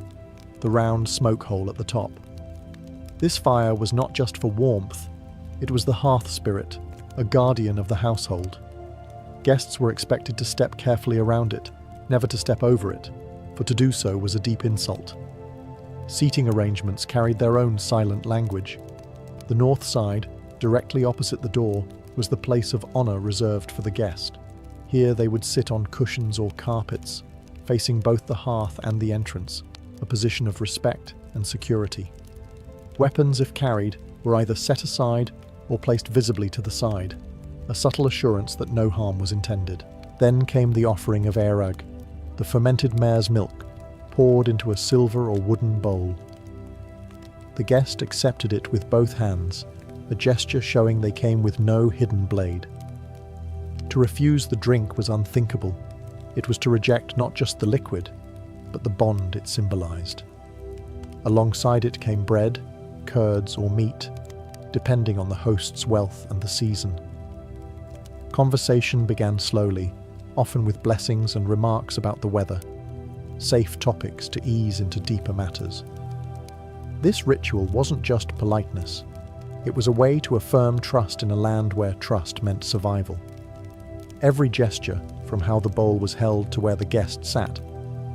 the round smoke hole at the top. This fire was not just for warmth, it was the hearth spirit, a guardian of the household. Guests were expected to step carefully around it, never to step over it, for to do so was a deep insult. Seating arrangements carried their own silent language. The north side, directly opposite the door, was the place of honour reserved for the guest. Here they would sit on cushions or carpets, facing both the hearth and the entrance, a position of respect and security. Weapons, if carried, were either set aside or placed visibly to the side, a subtle assurance that no harm was intended. Then came the offering of airag, the fermented mare's milk, poured into a silver or wooden bowl. The guest accepted it with both hands, a gesture showing they came with no hidden blade. To refuse the drink was unthinkable. It was to reject not just the liquid, but the bond it symbolized. Alongside it came bread, curds, or meat, depending on the host's wealth and the season. Conversation began slowly, often with blessings and remarks about the weather, safe topics to ease into deeper matters. This ritual wasn't just politeness. It was a way to affirm trust in a land where trust meant survival. Every gesture, from how the bowl was held to where the guest sat,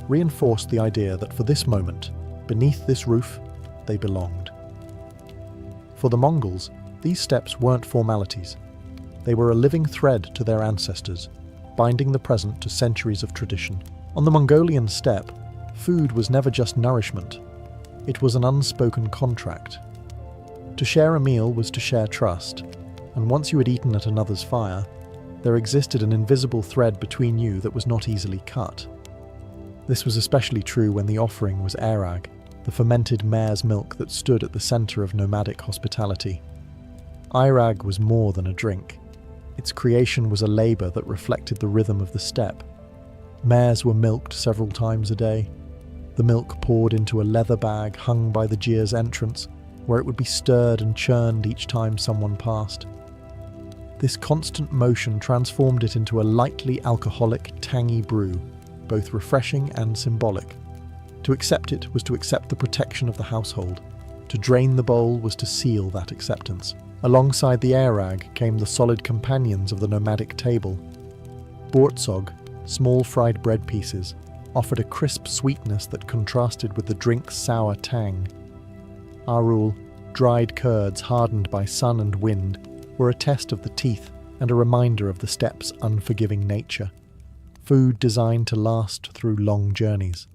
reinforced the idea that for this moment, beneath this roof, they belonged. For the Mongols, these steps weren't formalities. They were a living thread to their ancestors, binding the present to centuries of tradition. On the Mongolian steppe, food was never just nourishment. It was an unspoken contract. To share a meal was to share trust, and once you had eaten at another's fire, there existed an invisible thread between you that was not easily cut. This was especially true when the offering was airag, the fermented mare's milk that stood at the centre of nomadic hospitality. Airag was more than a drink. Its creation was a labour that reflected the rhythm of the steppe. Mares were milked several times a day. The milk poured into a leather bag hung by the gyr's entrance, where it would be stirred and churned each time someone passed. This constant motion transformed it into a lightly alcoholic, tangy brew, both refreshing and symbolic. To accept it was to accept the protection of the household. To drain the bowl was to seal that acceptance. Alongside the airag came the solid companions of the nomadic table. Bortsog, small fried bread pieces, offered a crisp sweetness that contrasted with the drink's sour tang. Arul, dried curds hardened by sun and wind, were a test of the teeth and a reminder of the steppe's unforgiving nature. Food designed to last through long journeys.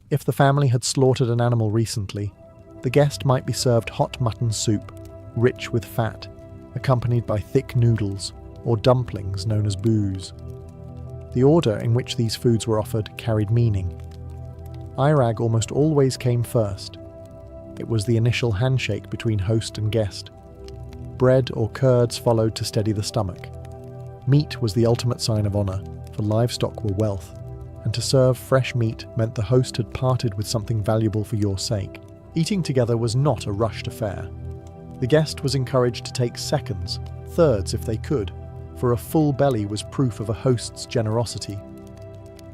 If the family had slaughtered an animal recently, the guest might be served hot mutton soup, rich with fat, accompanied by thick noodles or dumplings known as booze. The order in which these foods were offered carried meaning. Airag almost always came first. It was the initial handshake between host and guest. Bread or curds followed to steady the stomach. Meat was the ultimate sign of honour, for livestock were wealth, and to serve fresh meat meant the host had parted with something valuable for your sake. Eating together was not a rushed affair. The guest was encouraged to take seconds, thirds if they could, for a full belly was proof of a host's generosity.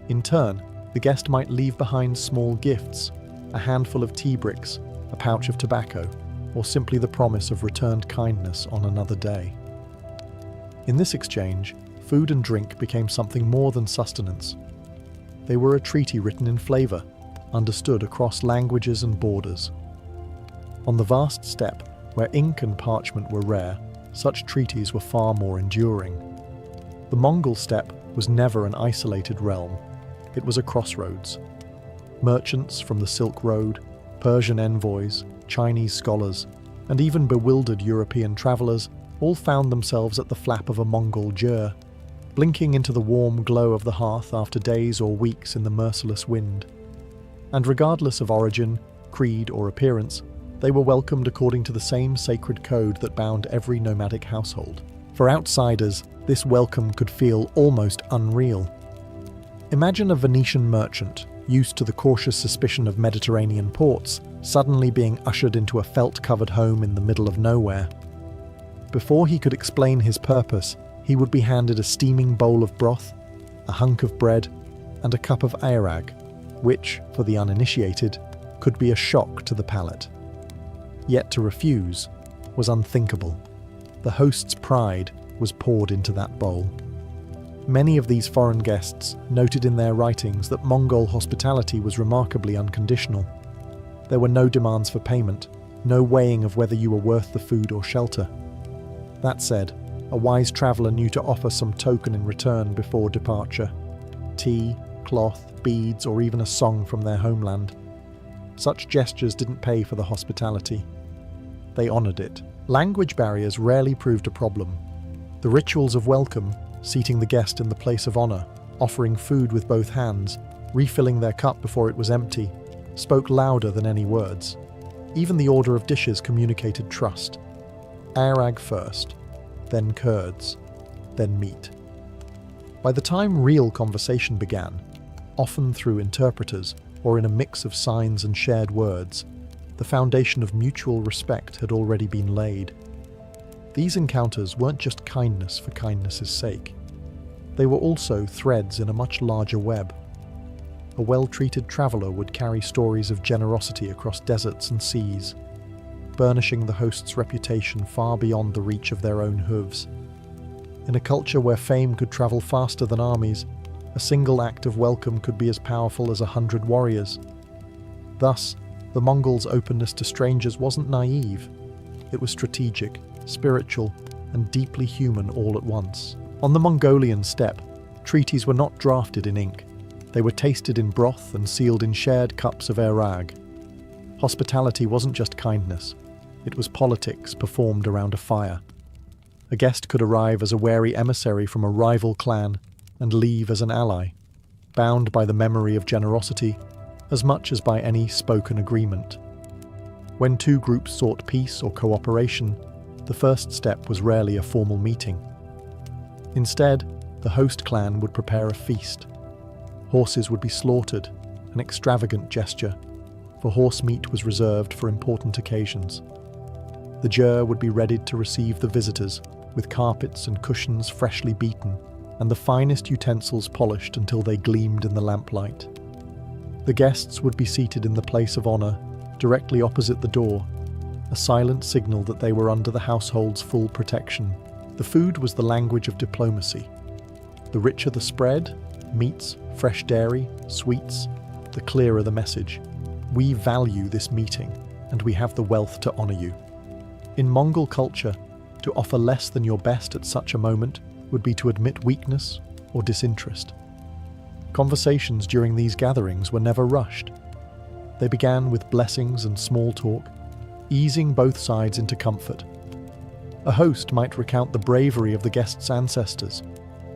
In turn, the guest might leave behind small gifts, a handful of tea bricks, a pouch of tobacco, or simply the promise of returned kindness on another day. In this exchange, food and drink became something more than sustenance. They were a treaty written in flavour, understood across languages and borders. On the vast steppe, where ink and parchment were rare, such treaties were far more enduring. The Mongol steppe was never an isolated realm. It was a crossroads. Merchants from the Silk Road, Persian envoys, Chinese scholars, and even bewildered European travellers all found themselves at the flap of a Mongol gyr, blinking into the warm glow of the hearth after days or weeks in the merciless wind. And regardless of origin, creed, or appearance, They were welcomed according to the same sacred code that bound every nomadic household. For outsiders, this welcome could feel almost unreal. Imagine a Venetian merchant, used to the cautious suspicion of Mediterranean ports, suddenly being ushered into a felt-covered home in the middle of nowhere. Before he could explain his purpose, he would be handed a steaming bowl of broth, a hunk of bread, and a cup of airag, which, for the uninitiated, could be a shock to the palate. Yet to refuse was unthinkable. The host's pride was poured into that bowl. Many of these foreign guests noted in their writings that Mongol hospitality was remarkably unconditional. There were no demands for payment, no weighing of whether you were worth the food or shelter. That said, a wise traveller knew to offer some token in return before departure: tea, cloth, beads, or even a song from their homeland. Such gestures didn't pay for the hospitality. They honoured it. Language barriers rarely proved a problem. The rituals of welcome, seating the guest in the place of honour, offering food with both hands, refilling their cup before it was empty, spoke louder than any words. Even the order of dishes communicated trust. Airag first, then curds, then meat. By the time real conversation began, often through interpreters or in a mix of signs and shared words, the foundation of mutual respect had already been laid. These encounters weren't just kindness for kindness's sake. They were also threads in a much larger web. A well-treated traveller would carry stories of generosity across deserts and seas, burnishing the host's reputation far beyond the reach of their own hooves. In a culture where fame could travel faster than armies, a single act of welcome could be as powerful as 100 warriors. Thus, the Mongols' openness to strangers wasn't naive. It was strategic, spiritual, and deeply human all at once. On the Mongolian steppe, treaties were not drafted in ink. They were tasted in broth and sealed in shared cups of airag. Hospitality wasn't just kindness. It was politics performed around a fire. A guest could arrive as a wary emissary from a rival clan and leave as an ally, bound by the memory of generosity as much as by any spoken agreement. When two groups sought peace or cooperation, the first step was rarely a formal meeting. Instead, the host clan would prepare a feast. Horses would be slaughtered, an extravagant gesture, for horse meat was reserved for important occasions. The ger would be readied to receive the visitors, with carpets and cushions freshly beaten, and the finest utensils polished until they gleamed in the lamplight. The guests would be seated in the place of honour, directly opposite the door, a silent signal that they were under the household's full protection. The food was the language of diplomacy. The richer the spread, meats, fresh dairy, sweets, the clearer the message. We value this meeting, and we have the wealth to honour you. In Mongol culture, to offer less than your best at such a moment would be to admit weakness or disinterest. Conversations during these gatherings were never rushed. They began with blessings and small talk, easing both sides into comfort. A host might recount the bravery of the guest's ancestors,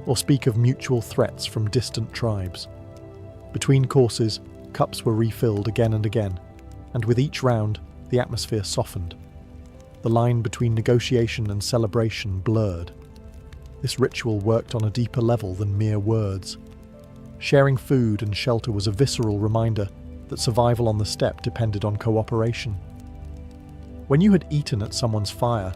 or speak of mutual threats from distant tribes. Between courses, cups were refilled again and again, and with each round, the atmosphere softened. The line between negotiation and celebration blurred. This ritual worked on a deeper level than mere words. Sharing food and shelter was a visceral reminder that survival on the steppe depended on cooperation. When you had eaten at someone's fire,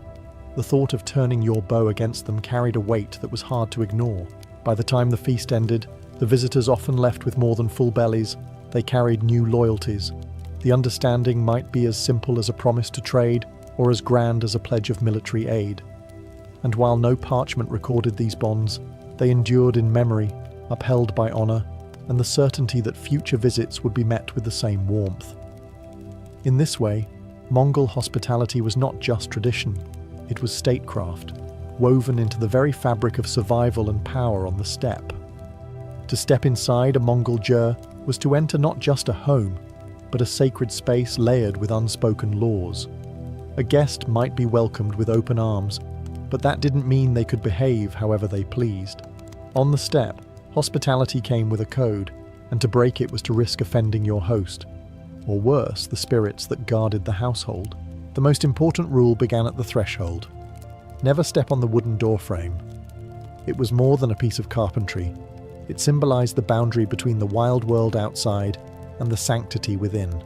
the thought of turning your bow against them carried a weight that was hard to ignore. By the time the feast ended, the visitors often left with more than full bellies. They carried new loyalties. The understanding might be as simple as a promise to trade, or as grand as a pledge of military aid. And while no parchment recorded these bonds, they endured in memory, upheld by honour, and the certainty that future visits would be met with the same warmth. In this way, Mongol hospitality was not just tradition, it was statecraft, woven into the very fabric of survival and power on the steppe. To step inside a Mongol ger was to enter not just a home, but a sacred space layered with unspoken laws. A guest might be welcomed with open arms, but that didn't mean they could behave however they pleased. On the steppe, hospitality came with a code, and to break it was to risk offending your host, or worse, the spirits that guarded the household. The most important rule began at the threshold. Never step on the wooden doorframe. It was more than a piece of carpentry. It symbolized the boundary between the wild world outside and the sanctity within.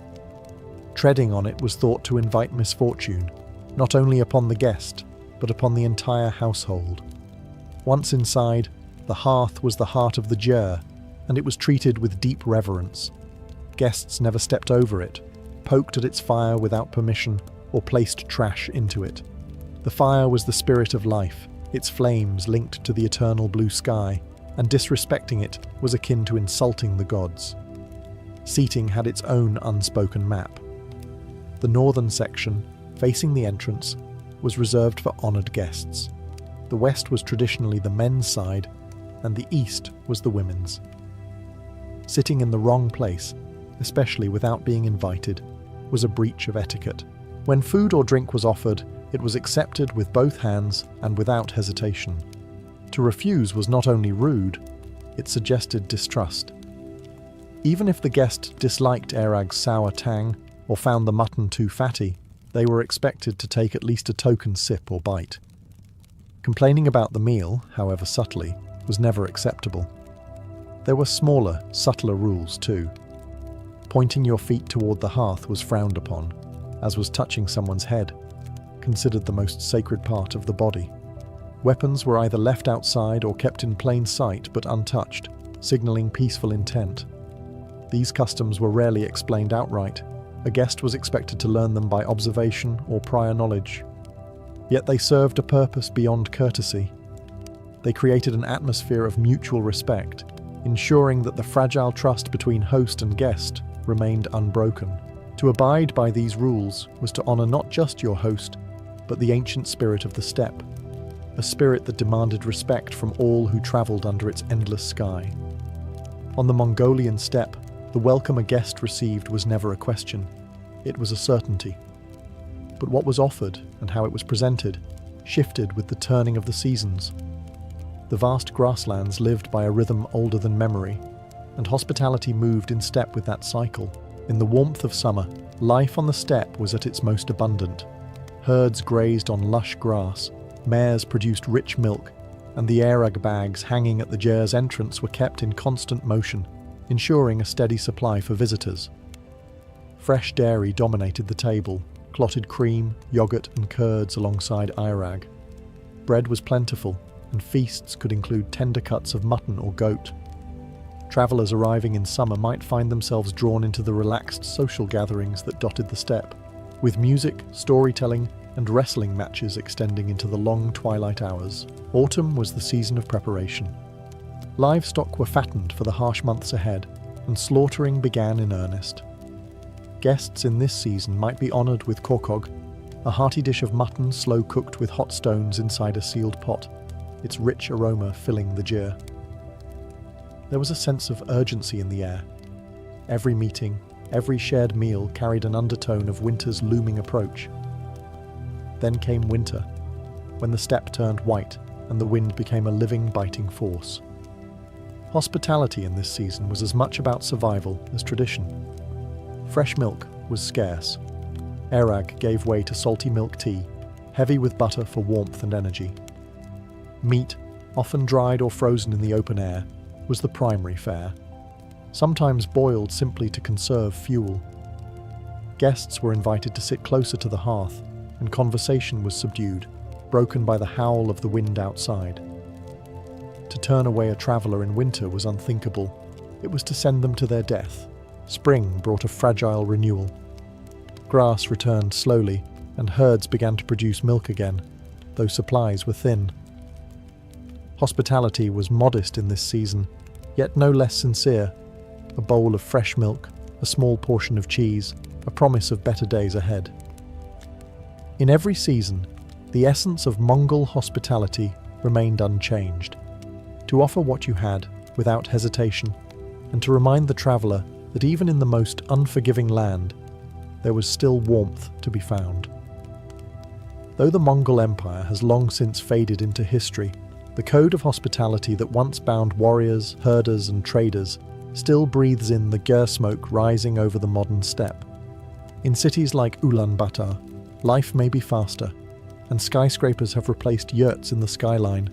Treading on it was thought to invite misfortune, not only upon the guest, but upon the entire household. Once inside, the hearth was the heart of the jur, and it was treated with deep reverence. Guests never stepped over it, poked at its fire without permission, or placed trash into it. The fire was the spirit of life, its flames linked to the eternal blue sky, and disrespecting it was akin to insulting the gods. Seating had its own unspoken map. The northern section, facing the entrance, was reserved for honoured guests. The west was traditionally the men's side, and the east was the women's. Sitting in the wrong place, especially without being invited, was a breach of etiquette. When food or drink was offered, it was accepted with both hands and without hesitation. To refuse was not only rude, it suggested distrust. Even if the guest disliked Erag's sour tang or found the mutton too fatty, they were expected to take at least a token sip or bite. Complaining about the meal, however subtly, was never acceptable. There were smaller, subtler rules too. Pointing your feet toward the hearth was frowned upon, as was touching someone's head, considered the most sacred part of the body. Weapons were either left outside or kept in plain sight but untouched, signaling peaceful intent. These customs were rarely explained outright. A guest was expected to learn them by observation or prior knowledge. Yet they served a purpose beyond courtesy. They created an atmosphere of mutual respect, ensuring that the fragile trust between host and guest remained unbroken. To abide by these rules was to honour not just your host, but the ancient spirit of the steppe, a spirit that demanded respect from all who travelled under its endless sky. On the Mongolian steppe, the welcome a guest received was never a question, it was a certainty. But what was offered and how it was presented shifted with the turning of the seasons. The vast grasslands lived by a rhythm older than memory, and hospitality moved in step with that cycle. In the warmth of summer, life on the steppe was at its most abundant. Herds grazed on lush grass, mares produced rich milk, and the Erag bags hanging at the jur's entrance were kept in constant motion, ensuring a steady supply for visitors. Fresh dairy dominated the table, clotted cream, yogurt and curds alongside Irag. Bread was plentiful, and feasts could include tender cuts of mutton or goat. Travellers arriving in summer might find themselves drawn into the relaxed social gatherings that dotted the steppe, with music, storytelling, and wrestling matches extending into the long twilight hours. Autumn was the season of preparation. Livestock were fattened for the harsh months ahead, and slaughtering began in earnest. Guests in this season might be honoured with korkog, a hearty dish of mutton slow-cooked with hot stones inside a sealed pot, its rich aroma filling the jur. There was a sense of urgency in the air. Every meeting, every shared meal carried an undertone of winter's looming approach. Then came winter, when the steppe turned white and the wind became a living, biting force. Hospitality in this season was as much about survival as tradition. Fresh milk was scarce. Erag gave way to salty milk tea, heavy with butter for warmth and energy. Meat, often dried or frozen in the open air, was the primary fare, sometimes boiled simply to conserve fuel. Guests were invited to sit closer to the hearth, and conversation was subdued, broken by the howl of the wind outside. To turn away a traveller in winter was unthinkable. It was to send them to their death. Spring brought a fragile renewal. Grass returned slowly, and herds began to produce milk again, though supplies were thin. Hospitality was modest in this season, yet no less sincere. A bowl of fresh milk, a small portion of cheese, a promise of better days ahead. In every season, the essence of Mongol hospitality remained unchanged. To offer what you had, without hesitation, and to remind the traveller that even in the most unforgiving land, there was still warmth to be found. Though the Mongol Empire has long since faded into history, the code of hospitality that once bound warriors, herders and traders still breathes in the gyr smoke rising over the modern steppe. In cities like Ulaanbaatar, Life may be faster, and skyscrapers have replaced yurts in the skyline,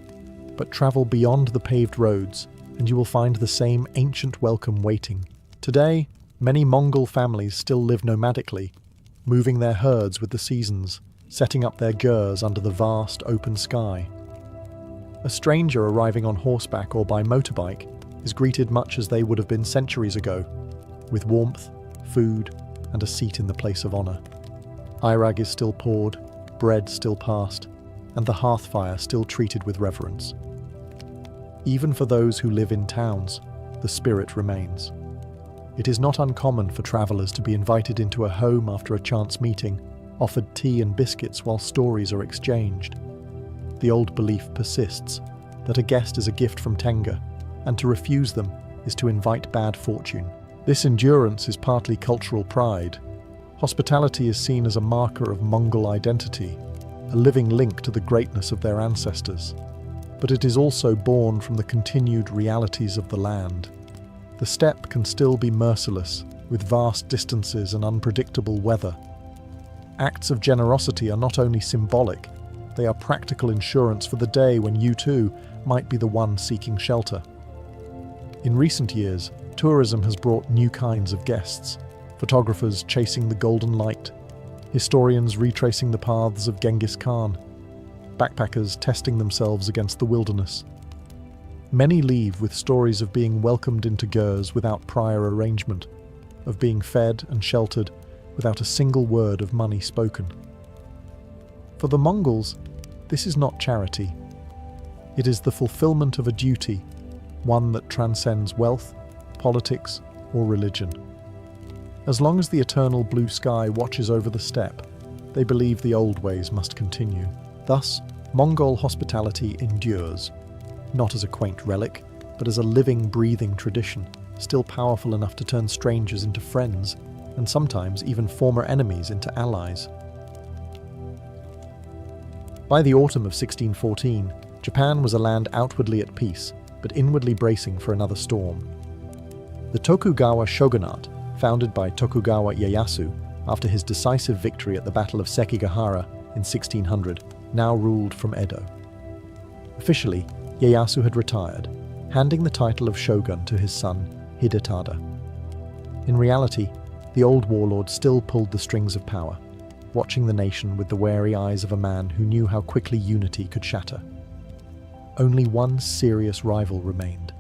but travel beyond the paved roads, and you will find the same ancient welcome waiting. Today, many Mongol families still live nomadically, moving their herds with the seasons, setting up their gurs under the vast open sky. A stranger arriving on horseback or by motorbike is greeted much as they would have been centuries ago, with warmth, food, and a seat in the place of honour. Airag is still poured, bread still passed, and the hearth fire still treated with reverence. Even for those who live in towns, the spirit remains. It is not uncommon for travellers to be invited into a home after a chance meeting, offered tea and biscuits while stories are exchanged. The old belief persists that a guest is a gift from Tenga, and to refuse them is to invite bad fortune. This endurance is partly cultural pride. Hospitality is seen as a marker of Mongol identity, a living link to the greatness of their ancestors. But it is also born from the continued realities of the land. The steppe can still be merciless, with vast distances and unpredictable weather. Acts of generosity are not only symbolic, they are practical insurance for the day when you too might be the one seeking shelter. In recent years, tourism has brought new kinds of guests. Photographers chasing the golden light, historians retracing the paths of Genghis Khan, backpackers testing themselves against the wilderness. Many leave with stories of being welcomed into gurs without prior arrangement, of being fed and sheltered without a single word of money spoken. For the Mongols, this is not charity. It is the fulfillment of a duty, one that transcends wealth, politics, or religion. As long as the eternal blue sky watches over the steppe, they believe the old ways must continue. Thus, Mongol hospitality endures, not as a quaint relic, but as a living, breathing tradition, still powerful enough to turn strangers into friends, and sometimes even former enemies into allies. By the autumn of 1614, Japan was a land outwardly at peace, but inwardly bracing for another storm. The Tokugawa shogunate, founded by Tokugawa Ieyasu after his decisive victory at the Battle of Sekigahara in 1600, now ruled from Edo. Officially, Ieyasu had retired, handing the title of shogun to his son, Hidetada. In reality, the old warlord still pulled the strings of power, watching the nation with the wary eyes of a man who knew how quickly unity could shatter. Only one serious rival remained,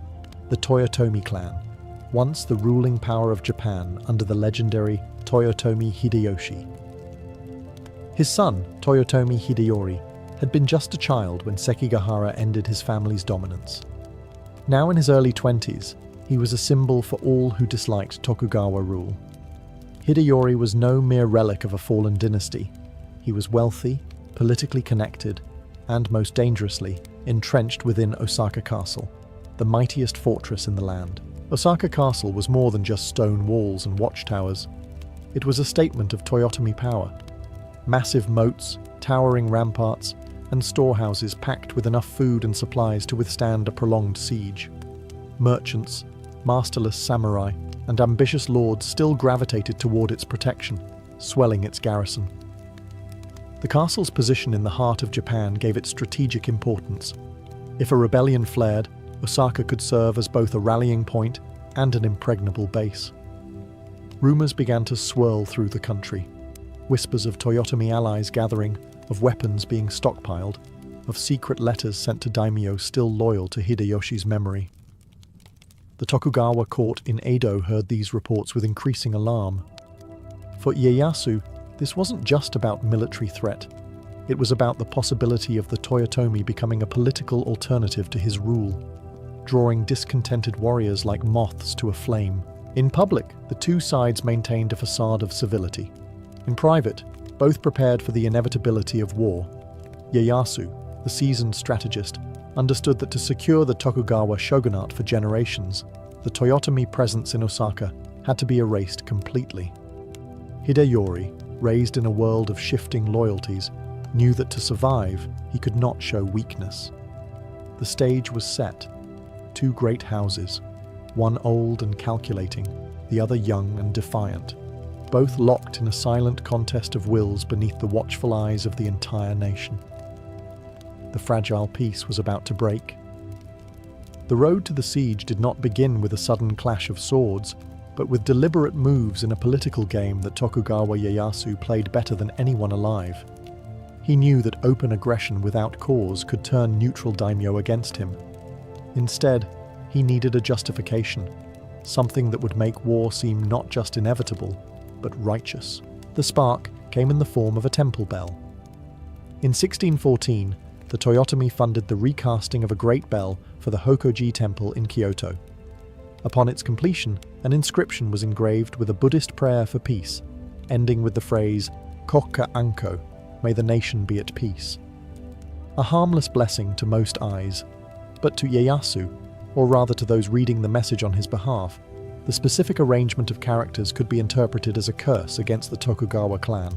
the Toyotomi clan, once the ruling power of Japan under the legendary Toyotomi Hideyoshi. His son, Toyotomi Hideyori, had been just a child when Sekigahara ended his family's dominance. Now in his early 20s, he was a symbol for all who disliked Tokugawa rule. Hideyori was no mere relic of a fallen dynasty. He was wealthy, politically connected, and most dangerously, entrenched within Osaka Castle, the mightiest fortress in the land. Osaka Castle was more than just stone walls and watchtowers. It was a statement of Toyotomi power. Massive moats, towering ramparts, and storehouses packed with enough food and supplies to withstand a prolonged siege. Merchants, masterless samurai, and ambitious lords still gravitated toward its protection, swelling its garrison. The castle's position in the heart of Japan gave it strategic importance. If a rebellion flared, Osaka could serve as both a rallying point and an impregnable base. Rumors began to swirl through the country. Whispers of Toyotomi allies gathering, of weapons being stockpiled, of secret letters sent to daimyo still loyal to Hideyoshi's memory. The Tokugawa court in Edo heard these reports with increasing alarm. For Ieyasu, this wasn't just about military threat. It was about the possibility of the Toyotomi becoming a political alternative to his rule, drawing discontented warriors like moths to a flame. In public, the two sides maintained a facade of civility. In private, both prepared for the inevitability of war. Ieyasu, the seasoned strategist, understood that to secure the Tokugawa shogunate for generations, the Toyotomi presence in Osaka had to be erased completely. Hideyori, raised in a world of shifting loyalties, knew that to survive, he could not show weakness. The stage was set. Two great houses, one old and calculating, the other young and defiant. both locked in a silent contest of wills beneath the watchful eyes of the entire nation. The fragile peace was about to break. The road to the siege did not begin with a sudden clash of swords, but with deliberate moves in a political game that Tokugawa Ieyasu played better than anyone alive. He knew that open aggression without cause could turn neutral daimyo against him. Instead, he needed a justification, something that would make war seem not just inevitable, but righteous. The spark came in the form of a temple bell. In 1614, the Toyotomi funded the recasting of a great bell for the Hokoji Temple in Kyoto. Upon its completion, an inscription was engraved with a Buddhist prayer for peace, ending with the phrase, "Kokka Anko," may the nation be at peace. A harmless blessing to most eyes, but to Ieyasu, or rather to those reading the message on his behalf, the specific arrangement of characters could be interpreted as a curse against the Tokugawa clan.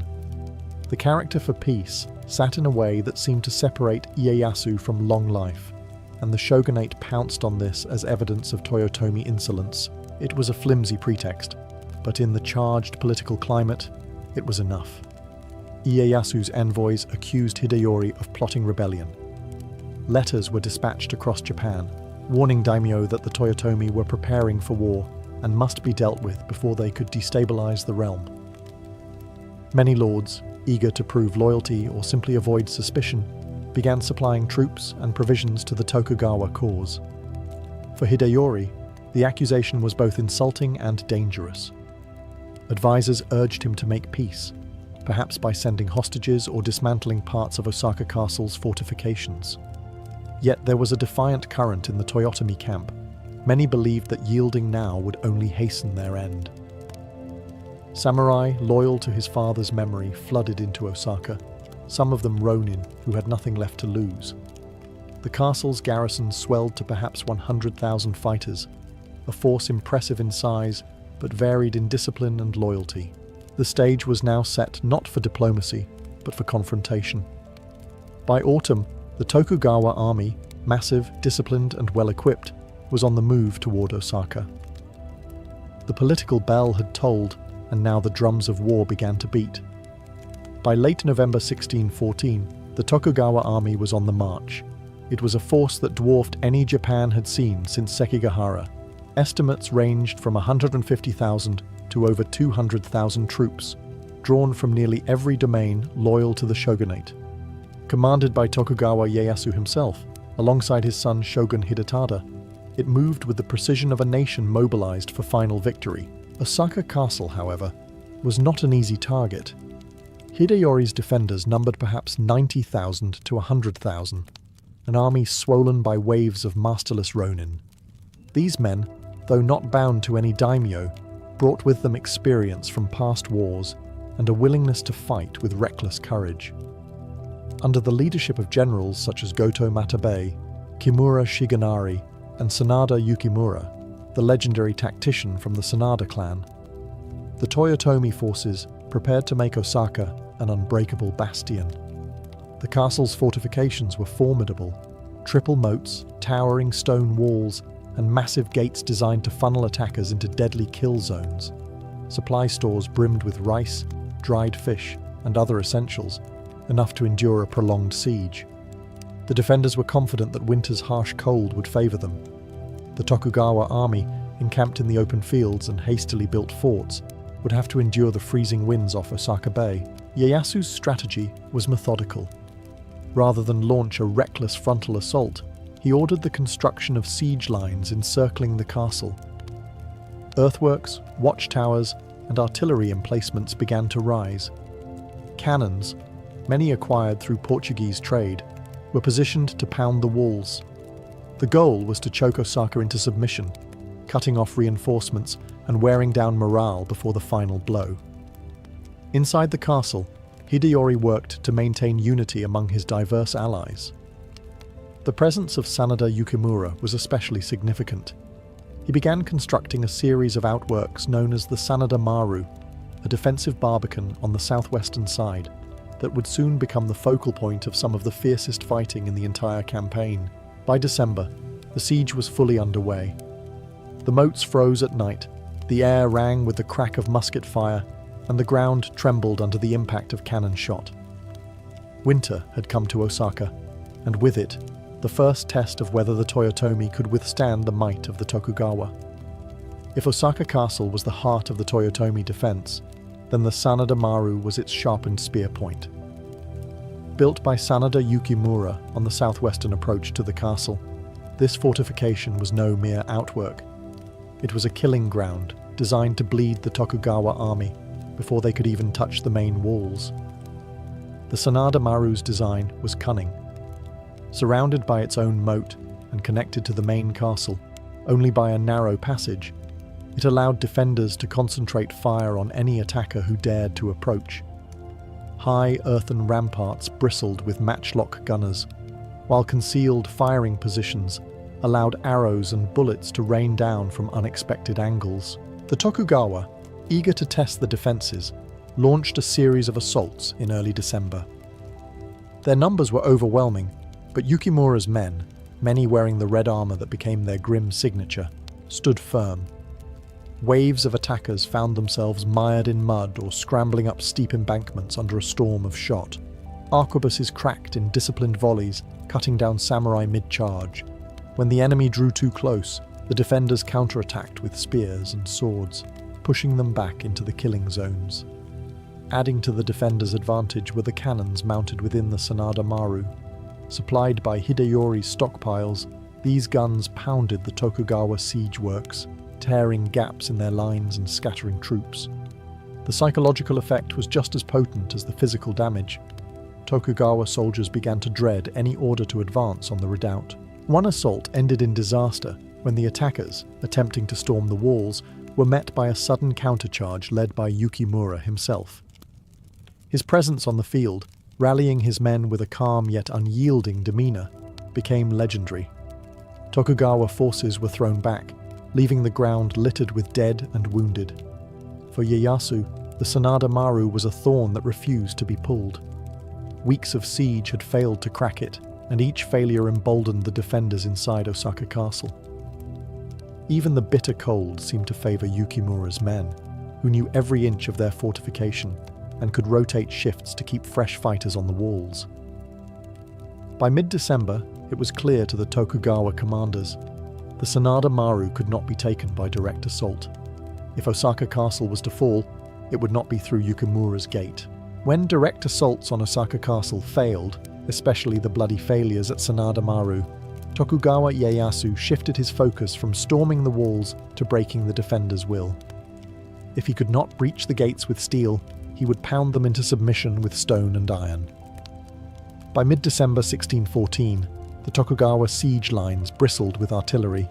The character for peace sat in a way that seemed to separate Ieyasu from long life, and the shogunate pounced on this as evidence of Toyotomi insolence. It was a flimsy pretext, but in the charged political climate, it was enough. Ieyasu's envoys accused Hideyori of plotting rebellion. Letters were dispatched across Japan, warning daimyo that the Toyotomi were preparing for war and must be dealt with before they could destabilize the realm. Many lords, eager to prove loyalty or simply avoid suspicion, began supplying troops and provisions to the Tokugawa cause. For Hideyori, the accusation was both insulting and dangerous. Advisors urged him to make peace, perhaps by sending hostages or dismantling parts of Osaka Castle's fortifications. Yet there was a defiant current in the Toyotomi camp. Many believed that yielding now would only hasten their end. Samurai, loyal to his father's memory, flooded into Osaka, some of them ronin who had nothing left to lose. The castle's garrison swelled to perhaps 100,000 fighters, a force impressive in size but varied in discipline and loyalty. The stage was now set not for diplomacy, but for confrontation. By autumn, the Tokugawa army, massive, disciplined and well-equipped, was on the move toward Osaka. The political bell had tolled, and now the drums of war began to beat. By late November 1614, the Tokugawa army was on the march. It was a force that dwarfed any Japan had seen since Sekigahara. Estimates ranged from 150,000 to over 200,000 troops, drawn from nearly every domain loyal to the shogunate. Commanded by Tokugawa Ieyasu himself, alongside his son Shogun Hidetada, it moved with the precision of a nation mobilized for final victory. Osaka Castle, however, was not an easy target. Hideyori's defenders numbered perhaps 90,000 to 100,000, an army swollen by waves of masterless ronin. These men, though not bound to any daimyo, brought with them experience from past wars and a willingness to fight with reckless courage. Under the leadership of generals such as Goto Matabe, Kimura Shigenari, and Sanada Yukimura, the legendary tactician from the Sanada clan, the Toyotomi forces prepared to make Osaka an unbreakable bastion. The castle's fortifications were formidable: triple moats, towering stone walls, and massive gates designed to funnel attackers into deadly kill zones. Supply stores brimmed with rice, dried fish, and other essentials, enough to endure a prolonged siege. The defenders were confident that winter's harsh cold would favor them. The Tokugawa army, encamped in the open fields and hastily built forts, would have to endure the freezing winds off Osaka Bay. Ieyasu's strategy was methodical. Rather than launch a reckless frontal assault, he ordered the construction of siege lines encircling the castle. Earthworks, watchtowers, and artillery emplacements began to rise. Cannons, many acquired through Portuguese trade, were positioned to pound the walls. The goal was to choke Osaka into submission, cutting off reinforcements and wearing down morale before the final blow. Inside the castle, Hideyori worked to maintain unity among his diverse allies. The presence of Sanada Yukimura was especially significant. He began constructing a series of outworks known as the Sanada Maru, a defensive barbican on the southwestern side that would soon become the focal point of some of the fiercest fighting in the entire campaign. By December, the siege was fully underway. The moats froze at night, the air rang with the crack of musket fire, and the ground trembled under the impact of cannon shot. Winter had come to Osaka, and with it, the first test of whether the Toyotomi could withstand the might of the Tokugawa. If Osaka Castle was the heart of the Toyotomi defense, then the Sanada Maru was its sharpened spear point. Built by Sanada Yukimura on the southwestern approach to the castle, this fortification was no mere outwork. It was a killing ground designed to bleed the Tokugawa army before they could even touch the main walls. The Sanada Maru's design was cunning. Surrounded by its own moat and connected to the main castle only by a narrow passage, it allowed defenders to concentrate fire on any attacker who dared to approach. High earthen ramparts bristled with matchlock gunners, while concealed firing positions allowed arrows and bullets to rain down from unexpected angles. The Tokugawa, eager to test the defences, launched a series of assaults in early December. Their numbers were overwhelming, but Yukimura's men, many wearing the red armour that became their grim signature, stood firm. Waves of attackers found themselves mired in mud or scrambling up steep embankments under a storm of shot. Arquebuses cracked in disciplined volleys, cutting down samurai mid-charge. When the enemy drew too close, the defenders counterattacked with spears and swords, pushing them back into the killing zones. Adding to the defenders' advantage were the cannons mounted within the Sanada Maru. Supplied by Hideyori's stockpiles, these guns pounded the Tokugawa siege works, tearing gaps in their lines and scattering troops. The psychological effect was just as potent as the physical damage. Tokugawa soldiers began to dread any order to advance on the redoubt. One assault ended in disaster when the attackers, attempting to storm the walls, were met by a sudden countercharge led by Yukimura himself. His presence on the field, rallying his men with a calm yet unyielding demeanour, became legendary. Tokugawa forces were thrown back, leaving the ground littered with dead and wounded. For Ieyasu, the Sanada Maru was a thorn that refused to be pulled. Weeks of siege had failed to crack it, and each failure emboldened the defenders inside Osaka Castle. Even the bitter cold seemed to favour Yukimura's men, who knew every inch of their fortification and could rotate shifts to keep fresh fighters on the walls. By mid-December, it was clear to the Tokugawa commanders the Sanada Maru could not be taken by direct assault. If Osaka Castle was to fall, it would not be through Yukimura's gate. When direct assaults on Osaka Castle failed, especially the bloody failures at Sanada Maru, Tokugawa Ieyasu shifted his focus from storming the walls to breaking the defenders' will. If he could not breach the gates with steel, he would pound them into submission with stone and iron. By mid-December 1614, the Tokugawa siege lines bristled with artillery.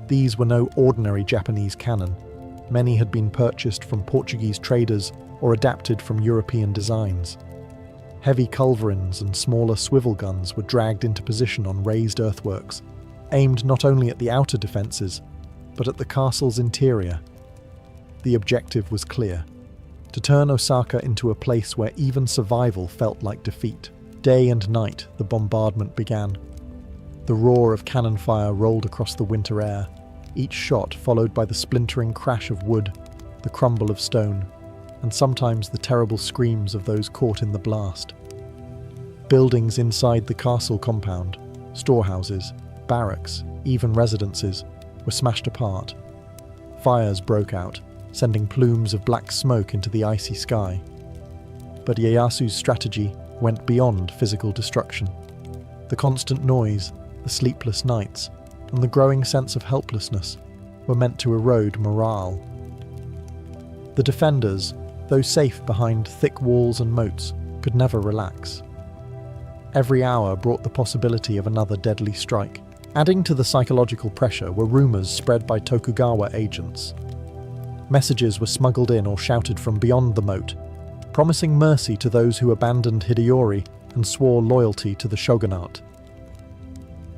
These were no ordinary Japanese cannon. Many had been purchased from Portuguese traders or adapted from European designs. Heavy culverins and smaller swivel guns were dragged into position on raised earthworks, aimed not only at the outer defences, but at the castle's interior. The objective was clear: to turn Osaka into a place where even survival felt like defeat. Day and night, the bombardment began. The roar of cannon fire rolled across the winter air, each shot followed by the splintering crash of wood, the crumble of stone, and sometimes the terrible screams of those caught in the blast. Buildings inside the castle compound, storehouses, barracks, even residences, were smashed apart. Fires broke out, sending plumes of black smoke into the icy sky. But Ieyasu's strategy went beyond physical destruction. The constant noise, the sleepless nights, and the growing sense of helplessness were meant to erode morale. The defenders, though safe behind thick walls and moats, could never relax. Every hour brought the possibility of another deadly strike. Adding to the psychological pressure were rumours spread by Tokugawa agents. Messages were smuggled in or shouted from beyond the moat, promising mercy to those who abandoned Hideyori and swore loyalty to the shogunate.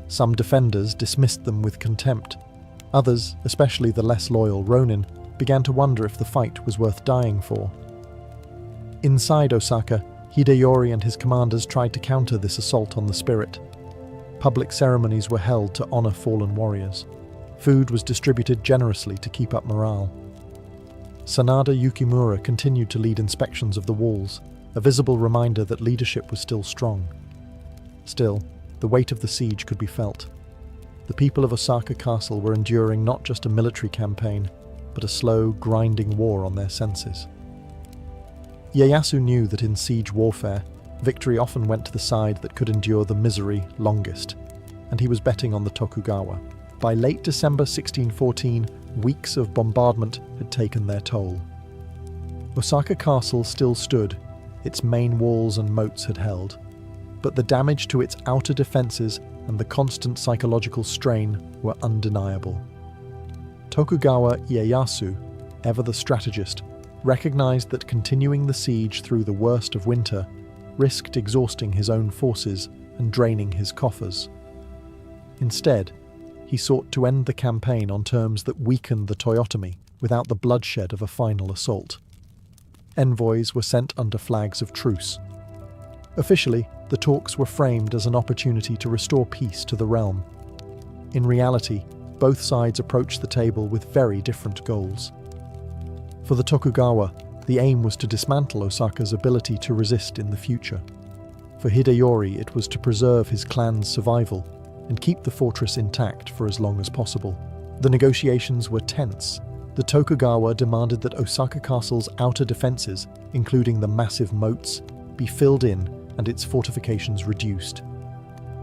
Some defenders dismissed them with contempt. Others, especially the less loyal Ronin, began to wonder if the fight was worth dying for. Inside Osaka, Hideyori and his commanders tried to counter this assault on the spirit. Public ceremonies were held to honour fallen warriors. Food was distributed generously to keep up morale. Sanada Yukimura continued to lead inspections of the walls, a visible reminder that leadership was still strong. Still, the weight of the siege could be felt. The people of Osaka Castle were enduring not just a military campaign, but a slow, grinding war on their senses. Ieyasu knew that in siege warfare, victory often went to the side that could endure the misery longest, and he was betting on the Tokugawa. By late December 1614, weeks of bombardment had taken their toll. Osaka Castle still stood, its main walls and moats had held, but the damage to its outer defences and the constant psychological strain were undeniable. Tokugawa Ieyasu, ever the strategist, recognised that continuing the siege through the worst of winter risked exhausting his own forces and draining his coffers. Instead, he sought to end the campaign on terms that weakened the Toyotomi without the bloodshed of a final assault. Envoys were sent under flags of truce. Officially, the talks were framed as an opportunity to restore peace to the realm. In reality, both sides approached the table with very different goals. For the Tokugawa, the aim was to dismantle Osaka's ability to resist in the future. For Hideyori, it was to preserve his clan's survival and keep the fortress intact for as long as possible. The negotiations were tense. The Tokugawa demanded that Osaka Castle's outer defences, including the massive moats, be filled in and its fortifications reduced.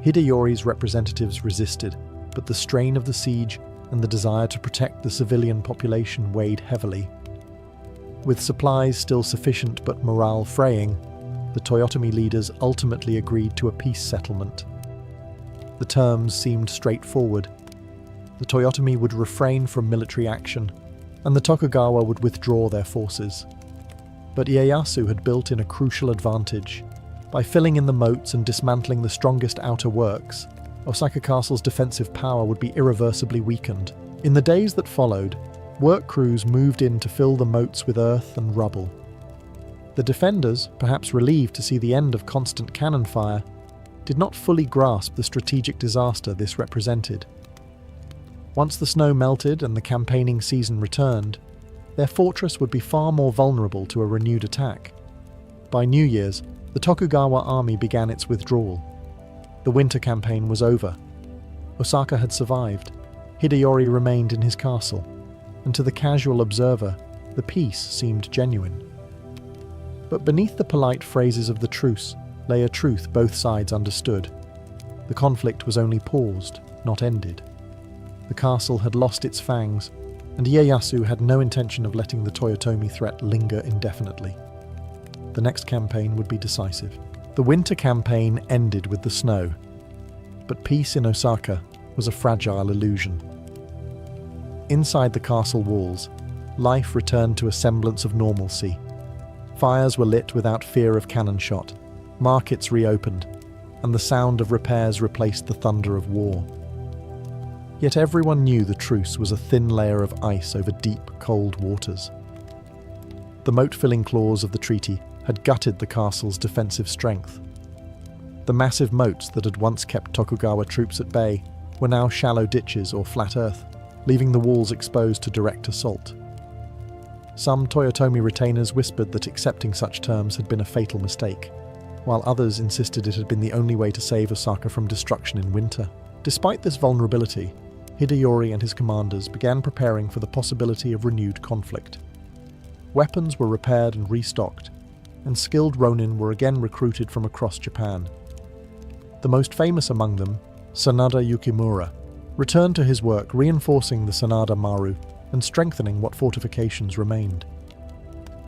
Hideyori's representatives resisted, but the strain of the siege and the desire to protect the civilian population weighed heavily. With supplies still sufficient but morale fraying, the Toyotomi leaders ultimately agreed to a peace settlement. The terms seemed straightforward. The Toyotomi would refrain from military action, and the Tokugawa would withdraw their forces. But Ieyasu had built in a crucial advantage. By filling in the moats and dismantling the strongest outer works, Osaka Castle's defensive power would be irreversibly weakened. In the days that followed, work crews moved in to fill the moats with earth and rubble. The defenders, perhaps relieved to see the end of constant cannon fire, did not fully grasp the strategic disaster this represented. Once the snow melted and the campaigning season returned, their fortress would be far more vulnerable to a renewed attack. By New Year's, the Tokugawa army began its withdrawal. The winter campaign was over. Osaka had survived. Hideyori remained in his castle, and to the casual observer, the peace seemed genuine. But beneath the polite phrases of the truce lay a truth both sides understood. The conflict was only paused, not ended. The castle had lost its fangs, and Ieyasu had no intention of letting the Toyotomi threat linger indefinitely. The next campaign would be decisive. The winter campaign ended with the snow, but peace in Osaka was a fragile illusion. Inside the castle walls, life returned to a semblance of normalcy. Fires were lit without fear of cannon shot, markets reopened, and the sound of repairs replaced the thunder of war. Yet everyone knew the truce was a thin layer of ice over deep, cold waters. The moat-filling clause of the treaty had gutted the castle's defensive strength. The massive moats that had once kept Tokugawa troops at bay were now shallow ditches or flat earth, leaving the walls exposed to direct assault. Some Toyotomi retainers whispered that accepting such terms had been a fatal mistake, while others insisted it had been the only way to save Osaka from destruction in winter. Despite this vulnerability, Hideyori and his commanders began preparing for the possibility of renewed conflict. Weapons were repaired and restocked, and skilled ronin were again recruited from across Japan. The most famous among them, Sanada Yukimura, returned to his work reinforcing the Sanada Maru and strengthening what fortifications remained.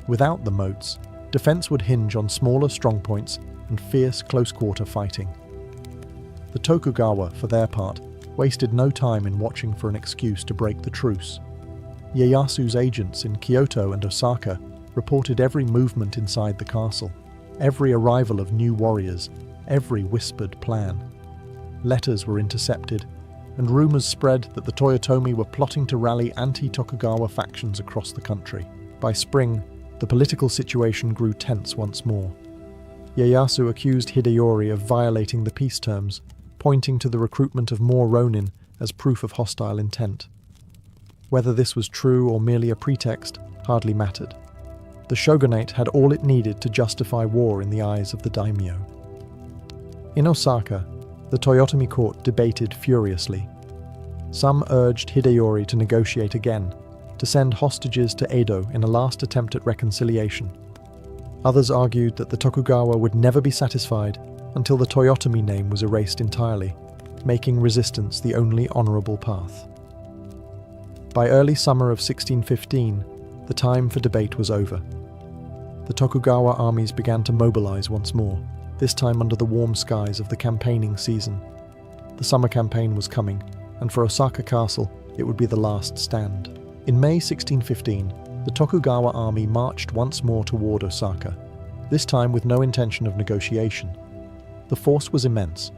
Without the moats, defense would hinge on smaller strongpoints and fierce close-quarter fighting. The Tokugawa, for their part, wasted no time in watching for an excuse to break the truce. Ieyasu's agents in Kyoto and Osaka reported every movement inside the castle, every arrival of new warriors, every whispered plan. Letters were intercepted, and rumours spread that the Toyotomi were plotting to rally anti-Tokugawa factions across the country. By spring, the political situation grew tense once more. Ieyasu accused Hideyori of violating the peace terms, pointing to the recruitment of more ronin as proof of hostile intent. Whether this was true or merely a pretext hardly mattered. The shogunate had all it needed to justify war in the eyes of the daimyo. In Osaka, the Toyotomi court debated furiously. Some urged Hideyori to negotiate again, to send hostages to Edo in a last attempt at reconciliation. Others argued that the Tokugawa would never be satisfied until the Toyotomi name was erased entirely, making resistance the only honourable path. By early summer of 1615, the time for debate was over. The Tokugawa armies began to mobilise once more, this time under the warm skies of the campaigning season. The summer campaign was coming, and for Osaka Castle, it would be the last stand. In May 1615, the Tokugawa army marched once more toward Osaka, this time with no intention of negotiation. The force was immense,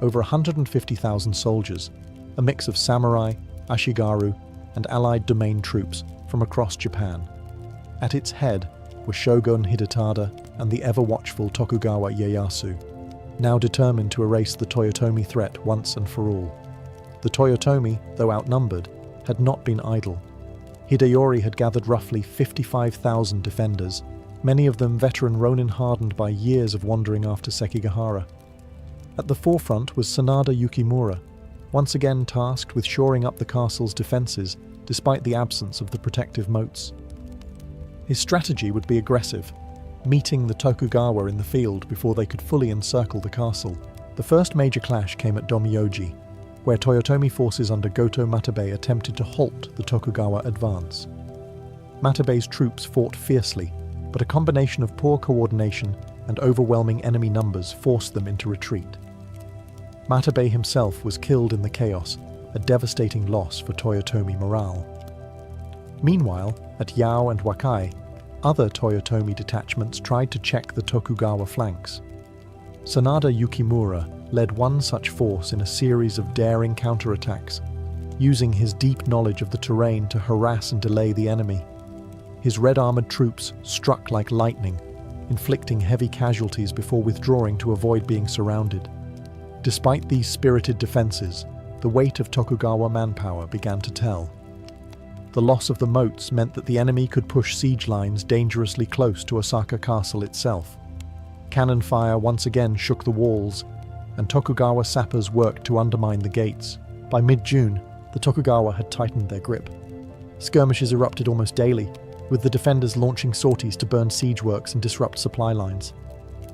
over 150,000 soldiers, a mix of samurai, ashigaru, and allied domain troops from across Japan. At its head were Shogun Hidetada and the ever-watchful Tokugawa Ieyasu, now determined to erase the Toyotomi threat once and for all. The Toyotomi, though outnumbered, had not been idle. Hideyori had gathered roughly 55,000 defenders, many of them veteran Ronin hardened by years of wandering after Sekigahara. At the forefront was Sanada Yukimura, once again tasked with shoring up the castle's defences despite the absence of the protective moats. His strategy would be aggressive, meeting the Tokugawa in the field before they could fully encircle the castle. The first major clash came at Domyoji, where Toyotomi forces under Goto Matabei attempted to halt the Tokugawa advance. Matabei's troops fought fiercely, but a combination of poor coordination and overwhelming enemy numbers forced them into retreat. Matabei himself was killed in the chaos, a devastating loss for Toyotomi morale. Meanwhile, at Yao and Wakai, other Toyotomi detachments tried to check the Tokugawa flanks. Sanada Yukimura led one such force in a series of daring counterattacks, using his deep knowledge of the terrain to harass and delay the enemy. His red-armoured troops struck like lightning, inflicting heavy casualties before withdrawing to avoid being surrounded. Despite these spirited defences, the weight of Tokugawa manpower began to tell. The loss of the moats meant that the enemy could push siege lines dangerously close to Osaka Castle itself. Cannon fire once again shook the walls, and Tokugawa sappers worked to undermine the gates. By mid-June, the Tokugawa had tightened their grip. Skirmishes erupted almost daily, with the defenders launching sorties to burn siege works and disrupt supply lines.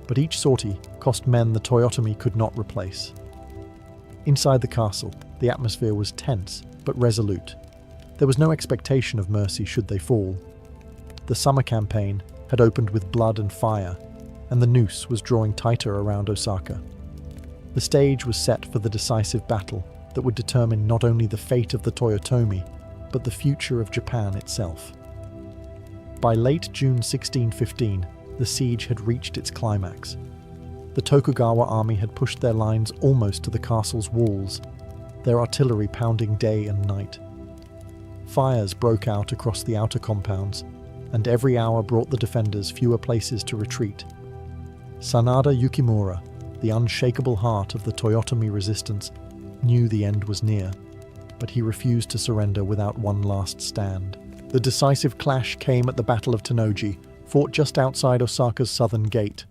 But each sortie cost men the Toyotomi could not replace. Inside the castle, the atmosphere was tense, but resolute. There was no expectation of mercy should they fall. The summer campaign had opened with blood and fire, and the noose was drawing tighter around Osaka. The stage was set for the decisive battle that would determine not only the fate of the Toyotomi, but the future of Japan itself. By late June 1615, the siege had reached its climax. The Tokugawa army had pushed their lines almost to the castle's walls, their artillery pounding day and night. Fires broke out across the outer compounds, and every hour brought the defenders fewer places to retreat. Sanada Yukimura, the unshakable heart of the Toyotomi resistance, knew the end was near, but he refused to surrender without one last stand. The decisive clash came at the Battle of Tennoji, fought just outside Osaka's southern gate.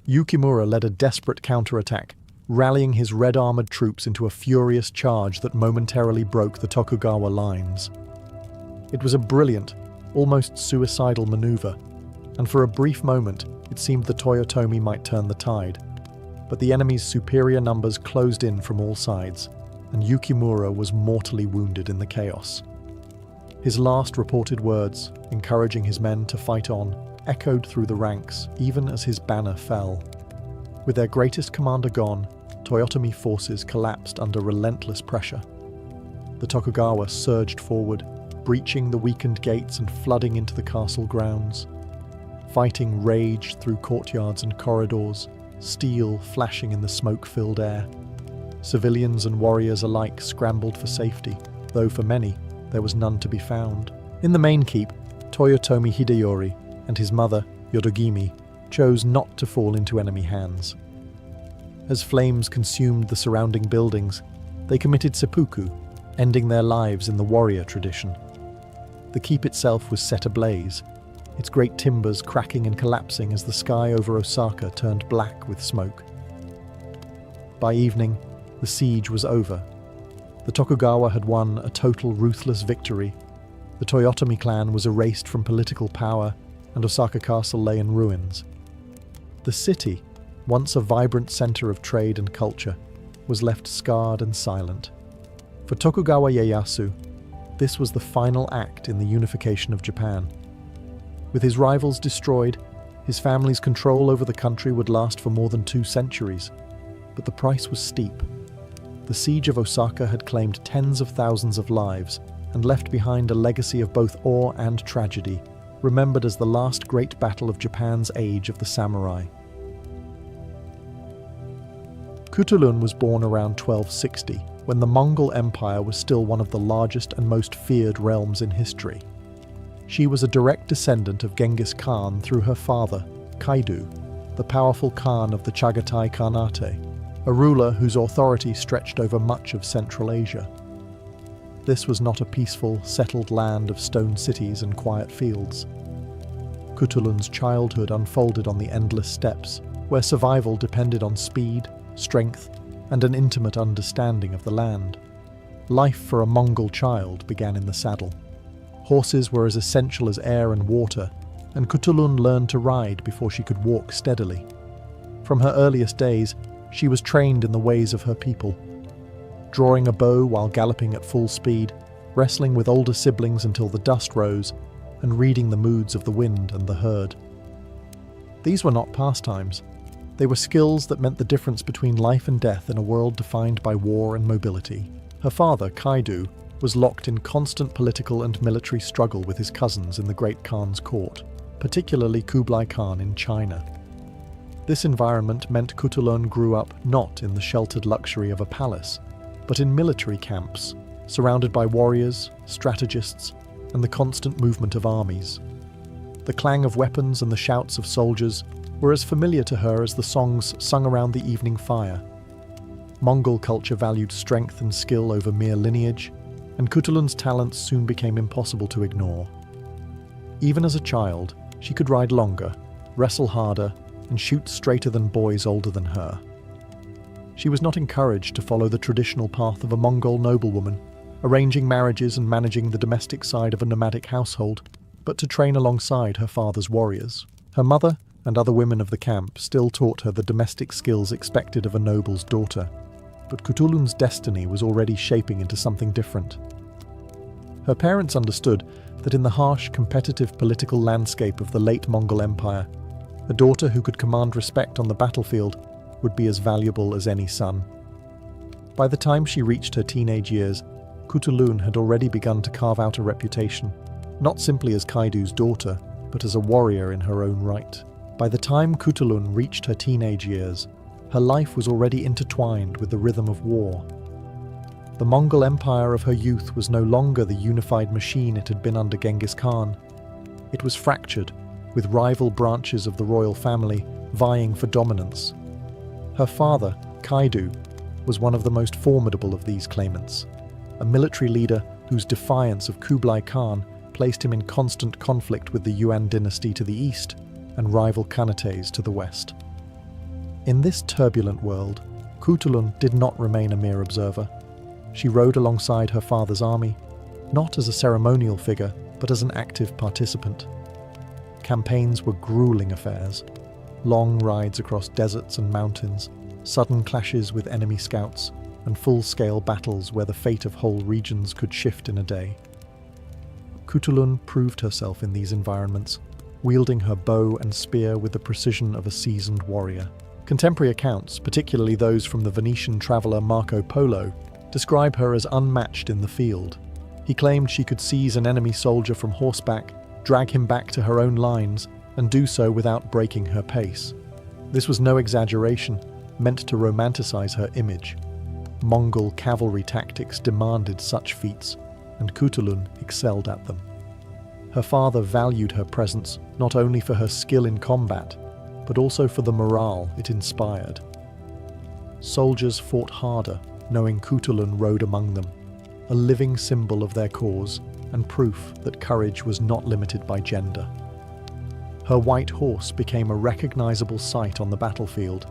Yukimura led a desperate counterattack, rallying his red-armoured troops into a furious charge that momentarily broke the Tokugawa lines. It was a brilliant, almost suicidal maneuver, and for a brief moment it seemed the Toyotomi might turn the tide. But the enemy's superior numbers closed in from all sides, and Yukimura was mortally wounded in the chaos. His last reported words, encouraging his men to fight on, echoed through the ranks even as his banner fell. With their greatest commander gone, Toyotomi forces collapsed under relentless pressure. The Tokugawa surged forward, breaching the weakened gates and flooding into the castle grounds. Fighting raged through courtyards and corridors, steel flashing in the smoke-filled air. Civilians and warriors alike scrambled for safety, though for many, there was none to be found. In the main keep, Toyotomi Hideyori and his mother, Yodogimi, chose not to fall into enemy hands. As flames consumed the surrounding buildings, they committed seppuku, ending their lives in the warrior tradition. The keep itself was set ablaze, its great timbers cracking and collapsing as the sky over Osaka turned black with smoke. By evening, the siege was over. The Tokugawa had won a total ruthless victory. The Toyotomi clan was erased from political power, and Osaka Castle lay in ruins. The city, once a vibrant center of trade and culture, was left scarred and silent. For Tokugawa Ieyasu, this was the final act in the unification of Japan. With his rivals destroyed, his family's control over the country would last for more than 2 centuries. But the price was steep. The siege of Osaka had claimed tens of thousands of lives and left behind a legacy of both awe and tragedy, remembered as the last great battle of Japan's age of the samurai. Kutulun was born around 1260, when the Mongol Empire was still one of the largest and most feared realms in history. She was a direct descendant of Genghis Khan through her father, Kaidu, the powerful Khan of the Chagatai Khanate, a ruler whose authority stretched over much of Central Asia. This was not a peaceful, settled land of stone cities and quiet fields. Kutulun's childhood unfolded on the endless steppes, where survival depended on speed, strength, and an intimate understanding of the land. Life for a Mongol child began in the saddle. Horses were as essential as air and water, and Kutulun learned to ride before she could walk steadily. From her earliest days, she was trained in the ways of her people, drawing a bow while galloping at full speed, wrestling with older siblings until the dust rose, and reading the moods of the wind and the herd. These were not pastimes. They were skills that meant the difference between life and death in a world defined by war and mobility. Her father, Kaidu, was locked in constant political and military struggle with his cousins in the Great Khan's court, particularly Kublai Khan in China. This environment meant Kutulun grew up not in the sheltered luxury of a palace, but in military camps, surrounded by warriors, strategists, and the constant movement of armies. The clang of weapons and the shouts of soldiers were as familiar to her as the songs sung around the evening fire. Mongol culture valued strength and skill over mere lineage, and Kutulun's talents soon became impossible to ignore. Even as a child, she could ride longer, wrestle harder, and shoot straighter than boys older than her. She was not encouraged to follow the traditional path of a Mongol noblewoman, arranging marriages and managing the domestic side of a nomadic household, but to train alongside her father's warriors. Her mother and other women of the camp still taught her the domestic skills expected of a noble's daughter, but Kutulun's destiny was already shaping into something different. Her parents understood that in the harsh, competitive political landscape of the late Mongol Empire, a daughter who could command respect on the battlefield would be as valuable as any son. By the time she reached her teenage years, Kutulun had already begun to carve out a reputation, not simply as Kaidu's daughter, but as a warrior in her own right. By the time Kutulun reached her teenage years, her life was already intertwined with the rhythm of war. The Mongol Empire of her youth was no longer the unified machine it had been under Genghis Khan. It was fractured, with rival branches of the royal family vying for dominance. Her father, Kaidu, was one of the most formidable of these claimants, a military leader whose defiance of Kublai Khan placed him in constant conflict with the Yuan dynasty to the east and rival Khanates to the west. In this turbulent world, Kutulun did not remain a mere observer. She rode alongside her father's army, not as a ceremonial figure, but as an active participant. Campaigns were grueling affairs, long rides across deserts and mountains, sudden clashes with enemy scouts, and full-scale battles where the fate of whole regions could shift in a day. Kutulun proved herself in these environments, wielding her bow and spear with the precision of a seasoned warrior. Contemporary accounts, particularly those from the Venetian traveller Marco Polo, describe her as unmatched in the field. He claimed she could seize an enemy soldier from horseback, drag him back to her own lines, and do so without breaking her pace. This was no exaggeration, meant to romanticize her image. Mongol cavalry tactics demanded such feats, and Kutulun excelled at them. Her father valued her presence not only for her skill in combat, but also for the morale it inspired. Soldiers fought harder, knowing Kutulun rode among them. a living symbol of their cause and proof that courage was not limited by gender. Her white horse became a recognizable sight on the battlefield,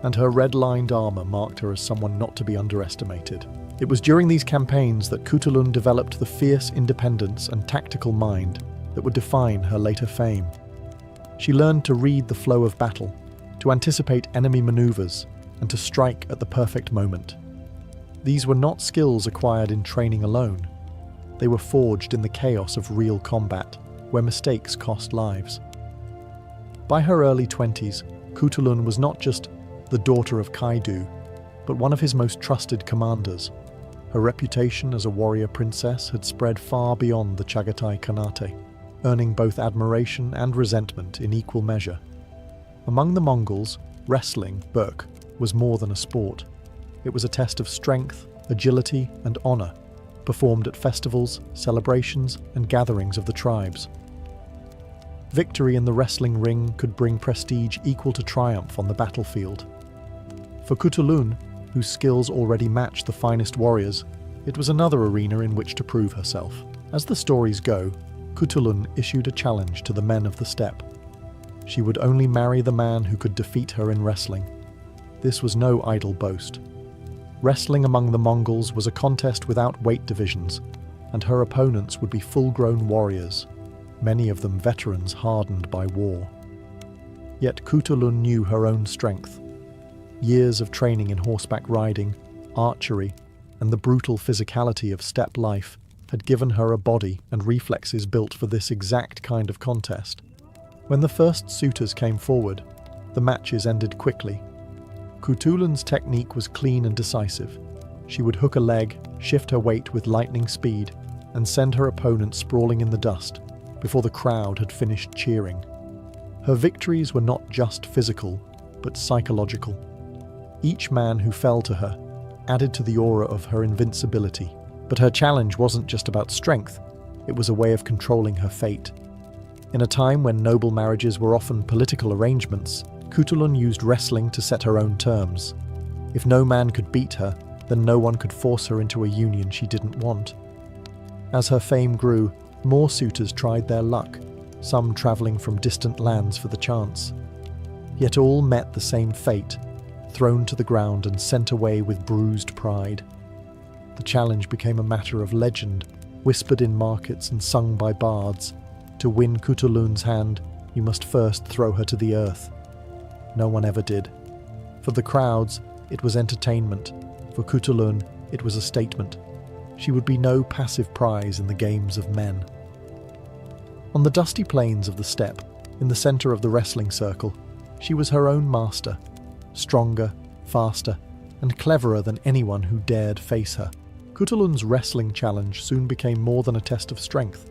and her red-lined armor marked her as someone not to be underestimated. It was during these campaigns that Cutulun developed the fierce independence and tactical mind that would define her later fame. She learned to read the flow of battle, to anticipate enemy maneuvers, and to strike at the perfect moment. These were not skills acquired in training alone. They were forged in the chaos of real combat, where mistakes cost lives. By her early 20s, Cutulun was not just the daughter of Kaidu, but one of his most trusted commanders. Her reputation as a warrior princess had spread far beyond the Chagatai Khanate, earning both admiration and resentment in equal measure. Among the Mongols, wrestling, Burk, was more than a sport. It was a test of strength, agility, and honor, performed at festivals, celebrations, and gatherings of the tribes. Victory in the wrestling ring could bring prestige equal to triumph on the battlefield. For Cutulun, whose skills already matched the finest warriors, it was another arena in which to prove herself. As the stories go, Cutulun issued a challenge to the men of the steppe. She would only marry the man who could defeat her in wrestling. This was no idle boast. Wrestling among the Mongols was a contest without weight divisions, and her opponents would be full-grown warriors, many of them veterans hardened by war. Yet Cutulun knew her own strength. Years of training in horseback riding, archery, and the brutal physicality of steppe life had given her a body and reflexes built for this exact kind of contest. When the first suitors came forward, the matches ended quickly. Cutulun's technique was clean and decisive. She would hook a leg, shift her weight with lightning speed, and send her opponent sprawling in the dust before the crowd had finished cheering. Her victories were not just physical, but psychological. Each man who fell to her added to the aura of her invincibility. But her challenge wasn't just about strength, it was a way of controlling her fate. In a time when noble marriages were often political arrangements, Cutulun used wrestling to set her own terms. If no man could beat her, then no one could force her into a union she didn't want. As her fame grew, more suitors tried their luck, some travelling from distant lands for the chance. Yet all met the same fate, thrown to the ground and sent away with bruised pride. The challenge became a matter of legend, whispered in markets and sung by bards. To win Cutulun's hand, you must first throw her to the earth. No one ever did. For the crowds, it was entertainment. For Cutulun, it was a statement. She would be no passive prize in the games of men. On the dusty plains of the steppe, in the center of the wrestling circle, she was her own master, stronger, faster, and cleverer than anyone who dared face her. Cutulun's wrestling challenge soon became more than a test of strength.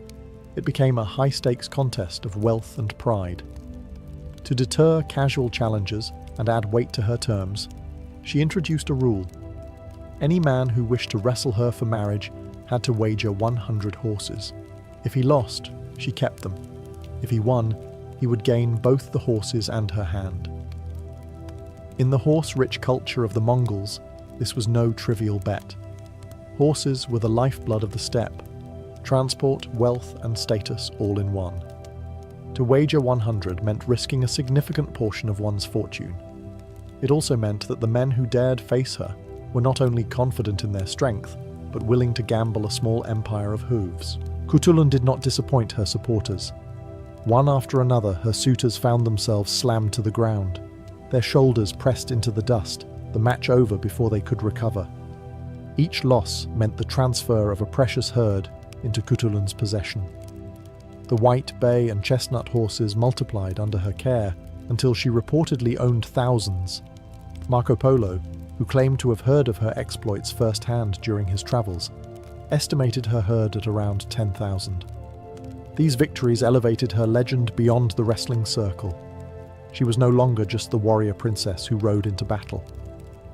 It became a high-stakes contest of wealth and pride. To deter casual challengers and add weight to her terms, she introduced a rule. Any man who wished to wrestle her for marriage had to wager 100 horses. If he lost, she kept them. If he won, he would gain both the horses and her hand. In the horse-rich culture of the Mongols, this was no trivial bet. Horses were the lifeblood of the steppe, transport, wealth, and status all in one. To wager 100 meant risking a significant portion of one's fortune. It also meant that the men who dared face her were not only confident in their strength, but willing to gamble a small empire of hooves. Cutulun did not disappoint her supporters. One after another, her suitors found themselves slammed to the ground, their shoulders pressed into the dust, the match over before they could recover. Each loss meant the transfer of a precious herd into Cutulun's possession. The white, bay, and chestnut horses multiplied under her care until she reportedly owned thousands. Marco Polo, who claimed to have heard of her exploits firsthand during his travels, estimated her herd at around 10,000. These victories elevated her legend beyond the wrestling circle. She was no longer just the warrior princess who rode into battle.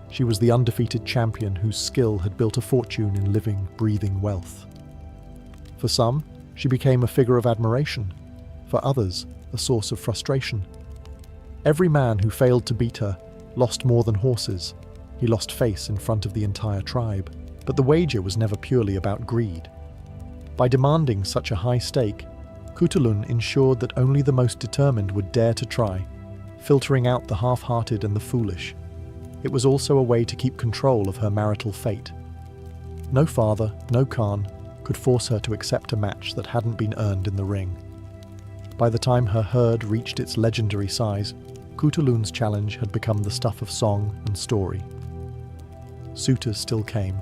She was the undefeated champion whose skill had built a fortune in living, breathing wealth. For some, she became a figure of admiration. For others, a source of frustration. Every man who failed to beat her lost more than horses. He lost face in front of the entire tribe. But the wager was never purely about greed. By demanding such a high stake, Kutulun ensured that only the most determined would dare to try, filtering out the half-hearted and the foolish. It was also a way to keep control of her marital fate. No father, no Khan, could force her to accept a match that hadn't been earned in the ring. By the time her herd reached its legendary size, Kutulun's challenge had become the stuff of song and story. Suitors still came,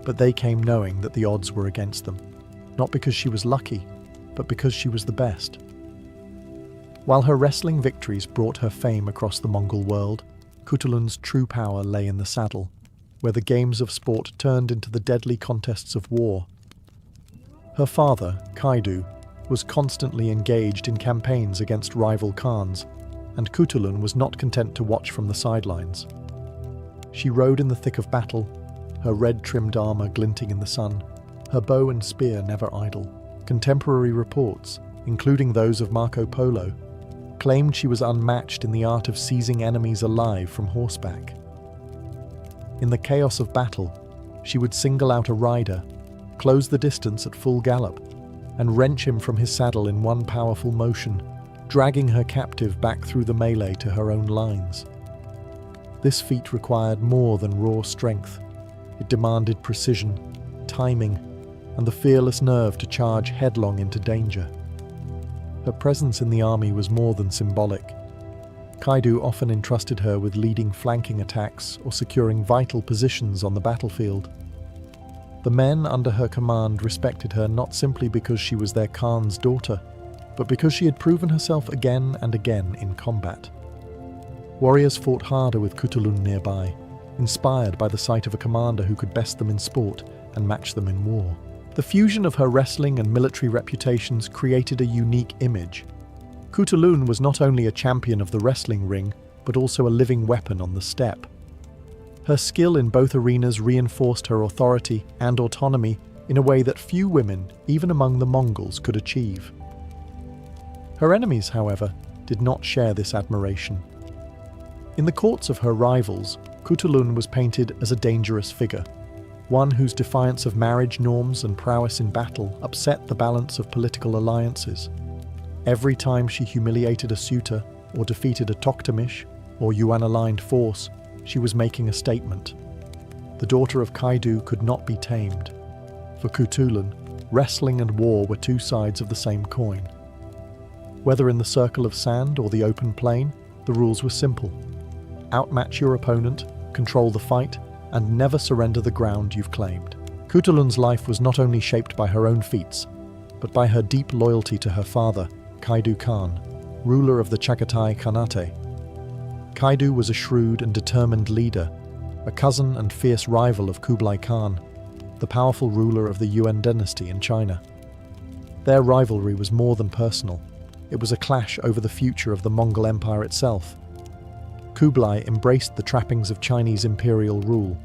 but they came knowing that the odds were against them, not because she was lucky, but because she was the best. While her wrestling victories brought her fame across the Mongol world, Kutulun's true power lay in the saddle, where the games of sport turned into the deadly contests of war. Her father, Kaidu, was constantly engaged in campaigns against rival Khans, and Kutulun was not content to watch from the sidelines. She rode in the thick of battle, her red-trimmed armour glinting in the sun, her bow and spear never idle. Contemporary reports, including those of Marco Polo, claimed she was unmatched in the art of seizing enemies alive from horseback. In the chaos of battle, she would single out a rider, close the distance at full gallop, and wrench him from his saddle in one powerful motion, dragging her captive back through the melee to her own lines. This feat required more than raw strength. It demanded precision, timing, and the fearless nerve to charge headlong into danger. Her presence in the army was more than symbolic. Kaidu often entrusted her with leading flanking attacks or securing vital positions on the battlefield. The men under her command respected her not simply because she was their Khan's daughter, but because she had proven herself again and again in combat. Warriors fought harder with Kutulun nearby, inspired by the sight of a commander who could best them in sport and match them in war. The fusion of her wrestling and military reputations created a unique image. Kutulun was not only a champion of the wrestling ring, but also a living weapon on the steppe. Her skill in both arenas reinforced her authority and autonomy in a way that few women, even among the Mongols, could achieve. Her enemies, however, did not share this admiration. In the courts of her rivals, Kutulun was painted as a dangerous figure, one whose defiance of marriage norms and prowess in battle upset the balance of political alliances. Every time she humiliated a suitor or defeated a Toktamish or Yuan-aligned force, she was making a statement. The daughter of Kaidu could not be tamed. For Kutulun, wrestling and war were two sides of the same coin. Whether in the circle of sand or the open plain, the rules were simple. Outmatch your opponent, control the fight, and never surrender the ground you've claimed. Kutulun's life was not only shaped by her own feats, but by her deep loyalty to her father, Kaidu Khan, ruler of the Chagatai Khanate. Kaidu was a shrewd and determined leader, a cousin and fierce rival of Kublai Khan, the powerful ruler of the Yuan dynasty in China. Their rivalry was more than personal. It was a clash over the future of the Mongol Empire itself. Kublai embraced the trappings of Chinese imperial rule,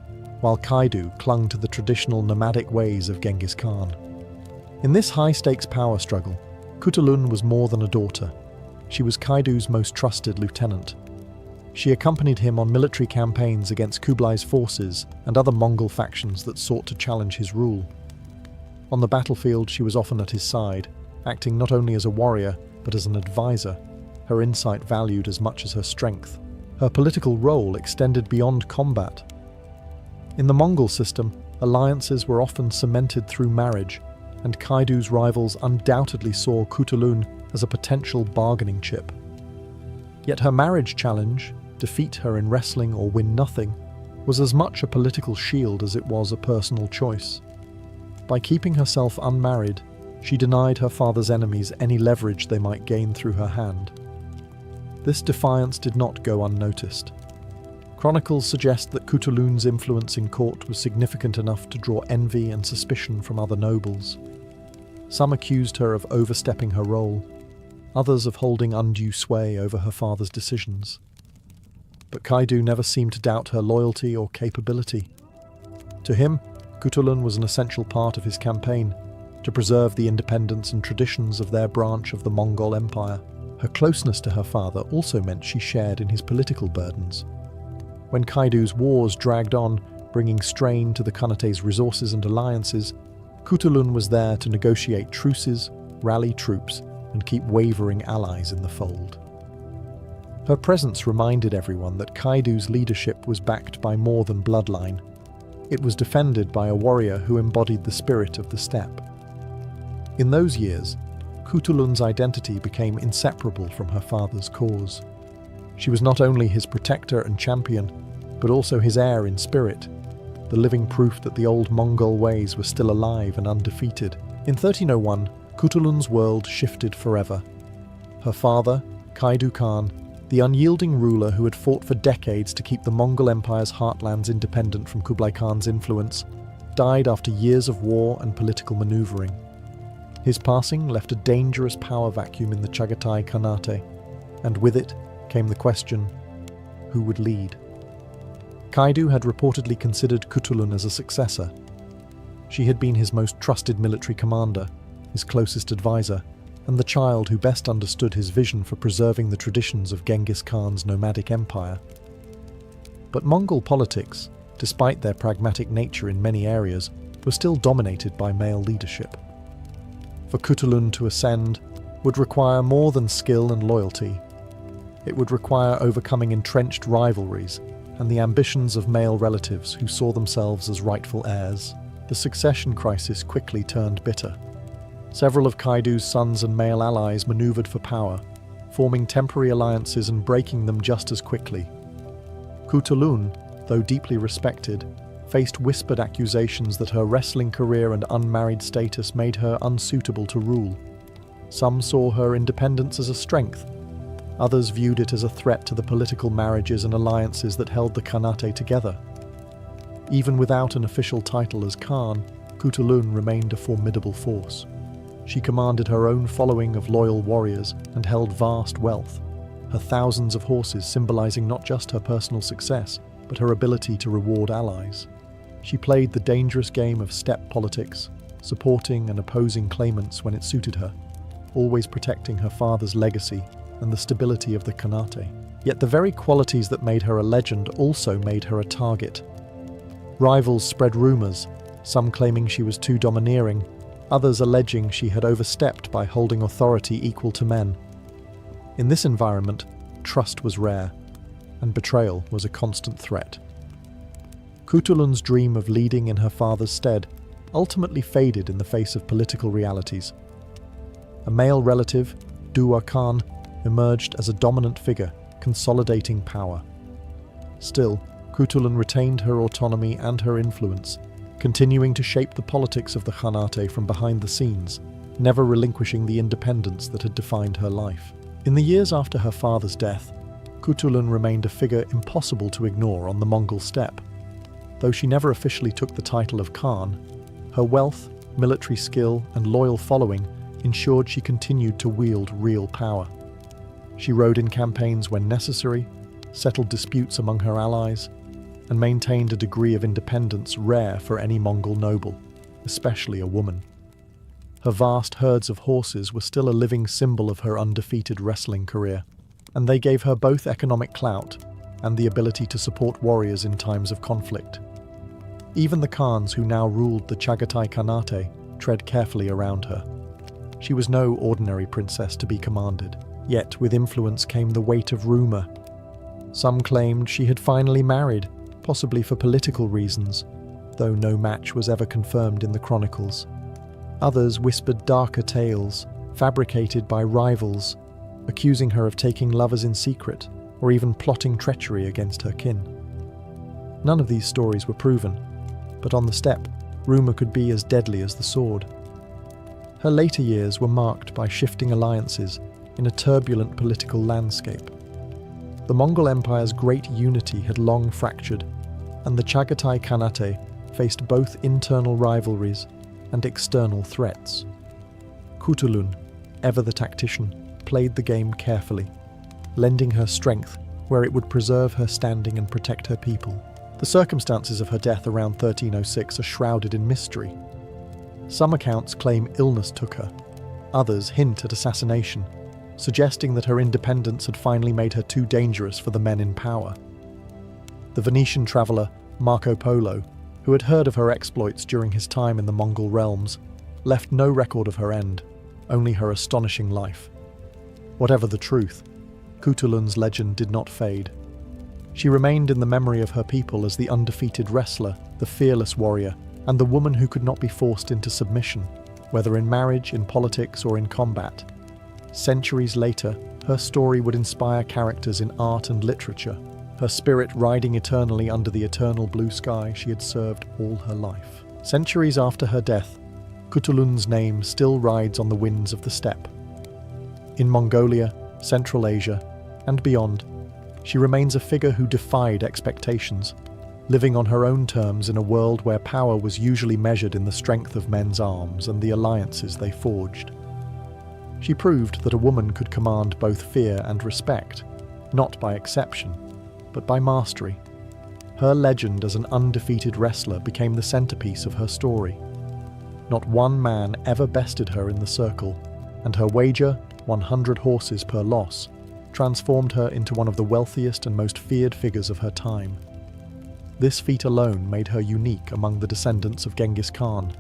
while Kaidu clung to the traditional nomadic ways of Genghis Khan. In this high-stakes power struggle, Kutulun was more than a daughter. She was Kaidu's most trusted lieutenant. She accompanied him on military campaigns against Kublai's forces and other Mongol factions that sought to challenge his rule. On the battlefield, she was often at his side, acting not only as a warrior, but as an advisor, her insight valued as much as her strength. Her political role extended beyond combat. In the Mongol system, alliances were often cemented through marriage, and Kaidu's rivals undoubtedly saw Kutulun as a potential bargaining chip. Yet her marriage challenge, defeat her in wrestling or win nothing, was as much a political shield as it was a personal choice. By keeping herself unmarried, she denied her father's enemies any leverage they might gain through her hand. This defiance did not go unnoticed. Chronicles suggest that Kutulun's influence in court was significant enough to draw envy and suspicion from other nobles. Some accused her of overstepping her role, others of holding undue sway over her father's decisions. But Kaidu never seemed to doubt her loyalty or capability. To him, Kutulun was an essential part of his campaign, to preserve the independence and traditions of their branch of the Mongol Empire. Her closeness to her father also meant she shared in his political burdens. When Kaidu's wars dragged on, bringing strain to the Khanate's resources and alliances, Kutulun was there to negotiate truces, rally troops, and keep wavering allies in the fold. Her presence reminded everyone that Kaidu's leadership was backed by more than bloodline. It was defended by a warrior who embodied the spirit of the steppe. In those years, Kutulun's identity became inseparable from her father's cause. She was not only his protector and champion, but also his heir in spirit, the living proof that the old Mongol ways were still alive and undefeated. In 1301, Kutulun's world shifted forever. Her father, Kaidu Khan, the unyielding ruler who had fought for decades to keep the Mongol Empire's heartlands independent from Kublai Khan's influence, died after years of war and political maneuvering. His passing left a dangerous power vacuum in the Chagatai Khanate, and with it came the question, who would lead? Kaidu had reportedly considered Kutulun as a successor. She had been his most trusted military commander, his closest advisor, and the child who best understood his vision for preserving the traditions of Genghis Khan's nomadic empire. But Mongol politics, despite their pragmatic nature in many areas, were still dominated by male leadership. For Kutulun to ascend would require more than skill and loyalty. It would require overcoming entrenched rivalries and the ambitions of male relatives who saw themselves as rightful heirs. The succession crisis quickly turned bitter. Several of Kaidu's sons and male allies maneuvered for power, forming temporary alliances and breaking them just as quickly. Kutulun, though deeply respected, faced whispered accusations that her wrestling career and unmarried status made her unsuitable to rule. Some saw her independence as a strength. Others viewed it as a threat to the political marriages and alliances that held the Khanate together. Even without an official title as Khan, Kutulun remained a formidable force. She commanded her own following of loyal warriors and held vast wealth, her thousands of horses symbolizing not just her personal success, but her ability to reward allies. She played the dangerous game of steppe politics, supporting and opposing claimants when it suited her, always protecting her father's legacy and the stability of the Khanate. Yet the very qualities that made her a legend also made her a target. Rivals spread rumors, some claiming she was too domineering, others alleging she had overstepped by holding authority equal to men. In this environment, trust was rare, and betrayal was a constant threat. Kutulun's dream of leading in her father's stead ultimately faded in the face of political realities. A male relative, Duwa Khan, emerged as a dominant figure, consolidating power. Still, Kutulun retained her autonomy and her influence, continuing to shape the politics of the Khanate from behind the scenes, never relinquishing the independence that had defined her life. In the years after her father's death, Kutulun remained a figure impossible to ignore on the Mongol steppe. Though she never officially took the title of Khan, her wealth, military skill, and loyal following ensured she continued to wield real power. She rode in campaigns when necessary, settled disputes among her allies, and maintained a degree of independence rare for any Mongol noble, especially a woman. Her vast herds of horses were still a living symbol of her undefeated wrestling career, and they gave her both economic clout and the ability to support warriors in times of conflict. Even the Khans who now ruled the Chagatai Khanate tread carefully around her. She was no ordinary princess to be commanded, yet with influence came the weight of rumor. Some claimed she had finally married, possibly for political reasons, though no match was ever confirmed in the chronicles. Others whispered darker tales, fabricated by rivals, accusing her of taking lovers in secret or even plotting treachery against her kin. None of these stories were proven, but on the steppe, rumor could be as deadly as the sword. Her later years were marked by shifting alliances in a turbulent political landscape. The Mongol Empire's great unity had long fractured, and the Chagatai Khanate faced both internal rivalries and external threats. Kutulun, ever the tactician, played the game carefully, lending her strength where it would preserve her standing and protect her people. The circumstances of her death around 1306 are shrouded in mystery. Some accounts claim illness took her, others hint at assassination, suggesting that her independence had finally made her too dangerous for the men in power. The Venetian traveller Marco Polo, who had heard of her exploits during his time in the Mongol realms, left no record of her end, only her astonishing life. Whatever the truth, Kutulun's legend did not fade. She remained in the memory of her people as the undefeated wrestler, the fearless warrior, and the woman who could not be forced into submission, whether in marriage, in politics, or in combat. Centuries later, her story would inspire characters in art and literature, her spirit riding eternally under the eternal blue sky she had served all her life. Centuries after her death, Kutulun's name still rides on the winds of the steppe. In Mongolia, Central Asia, and beyond, she remains a figure who defied expectations, living on her own terms in a world where power was usually measured in the strength of men's arms and the alliances they forged. She proved that a woman could command both fear and respect, not by exception, but by mastery. Her legend as an undefeated wrestler became the centerpiece of her story. Not one man ever bested her in the circle, and her wager, 100 horses per loss, transformed her into one of the wealthiest and most feared figures of her time. This feat alone made her unique among the descendants of Genghis Khan,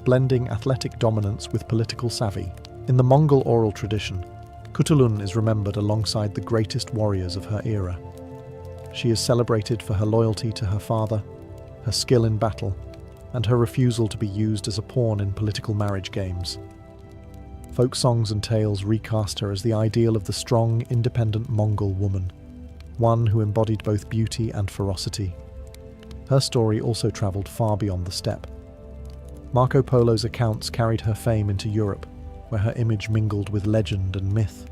blending athletic dominance with political savvy. In the Mongol oral tradition, Kutulun is remembered alongside the greatest warriors of her era. She is celebrated for her loyalty to her father, her skill in battle, and her refusal to be used as a pawn in political marriage games. Folk songs and tales recast her as the ideal of the strong, independent Mongol woman, one who embodied both beauty and ferocity. Her story also travelled far beyond the steppe. Marco Polo's accounts carried her fame into Europe, where her image mingled with legend and myth.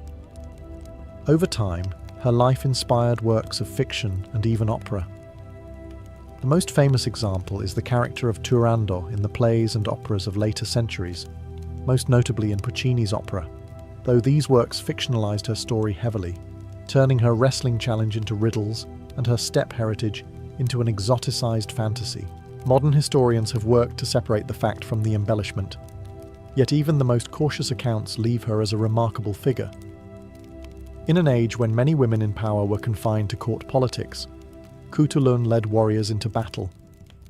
Over time, her life inspired works of fiction and even opera. The most famous example is the character of Turandot in the plays and operas of later centuries, most notably in Puccini's opera, though these works fictionalized her story heavily, turning her wrestling challenge into riddles and her steppe heritage into an exoticized fantasy. Modern historians have worked to separate the fact from the embellishment, yet even the most cautious accounts leave her as a remarkable figure. In an age when many women in power were confined to court politics, Kutulun led warriors into battle,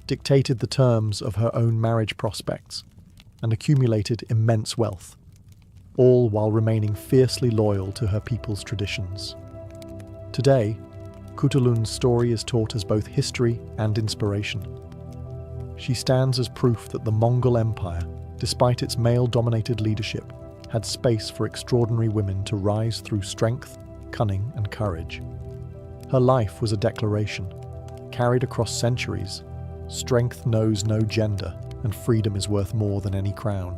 dictated the terms of her own marriage prospects, and accumulated immense wealth, all while remaining fiercely loyal to her people's traditions. Today, Kutulun's story is taught as both history and inspiration. She stands as proof that the Mongol Empire, despite its male-dominated leadership, had space for extraordinary women to rise through strength, cunning, and courage. Her life was a declaration, carried across centuries: strength knows no gender, and freedom is worth more than any crown.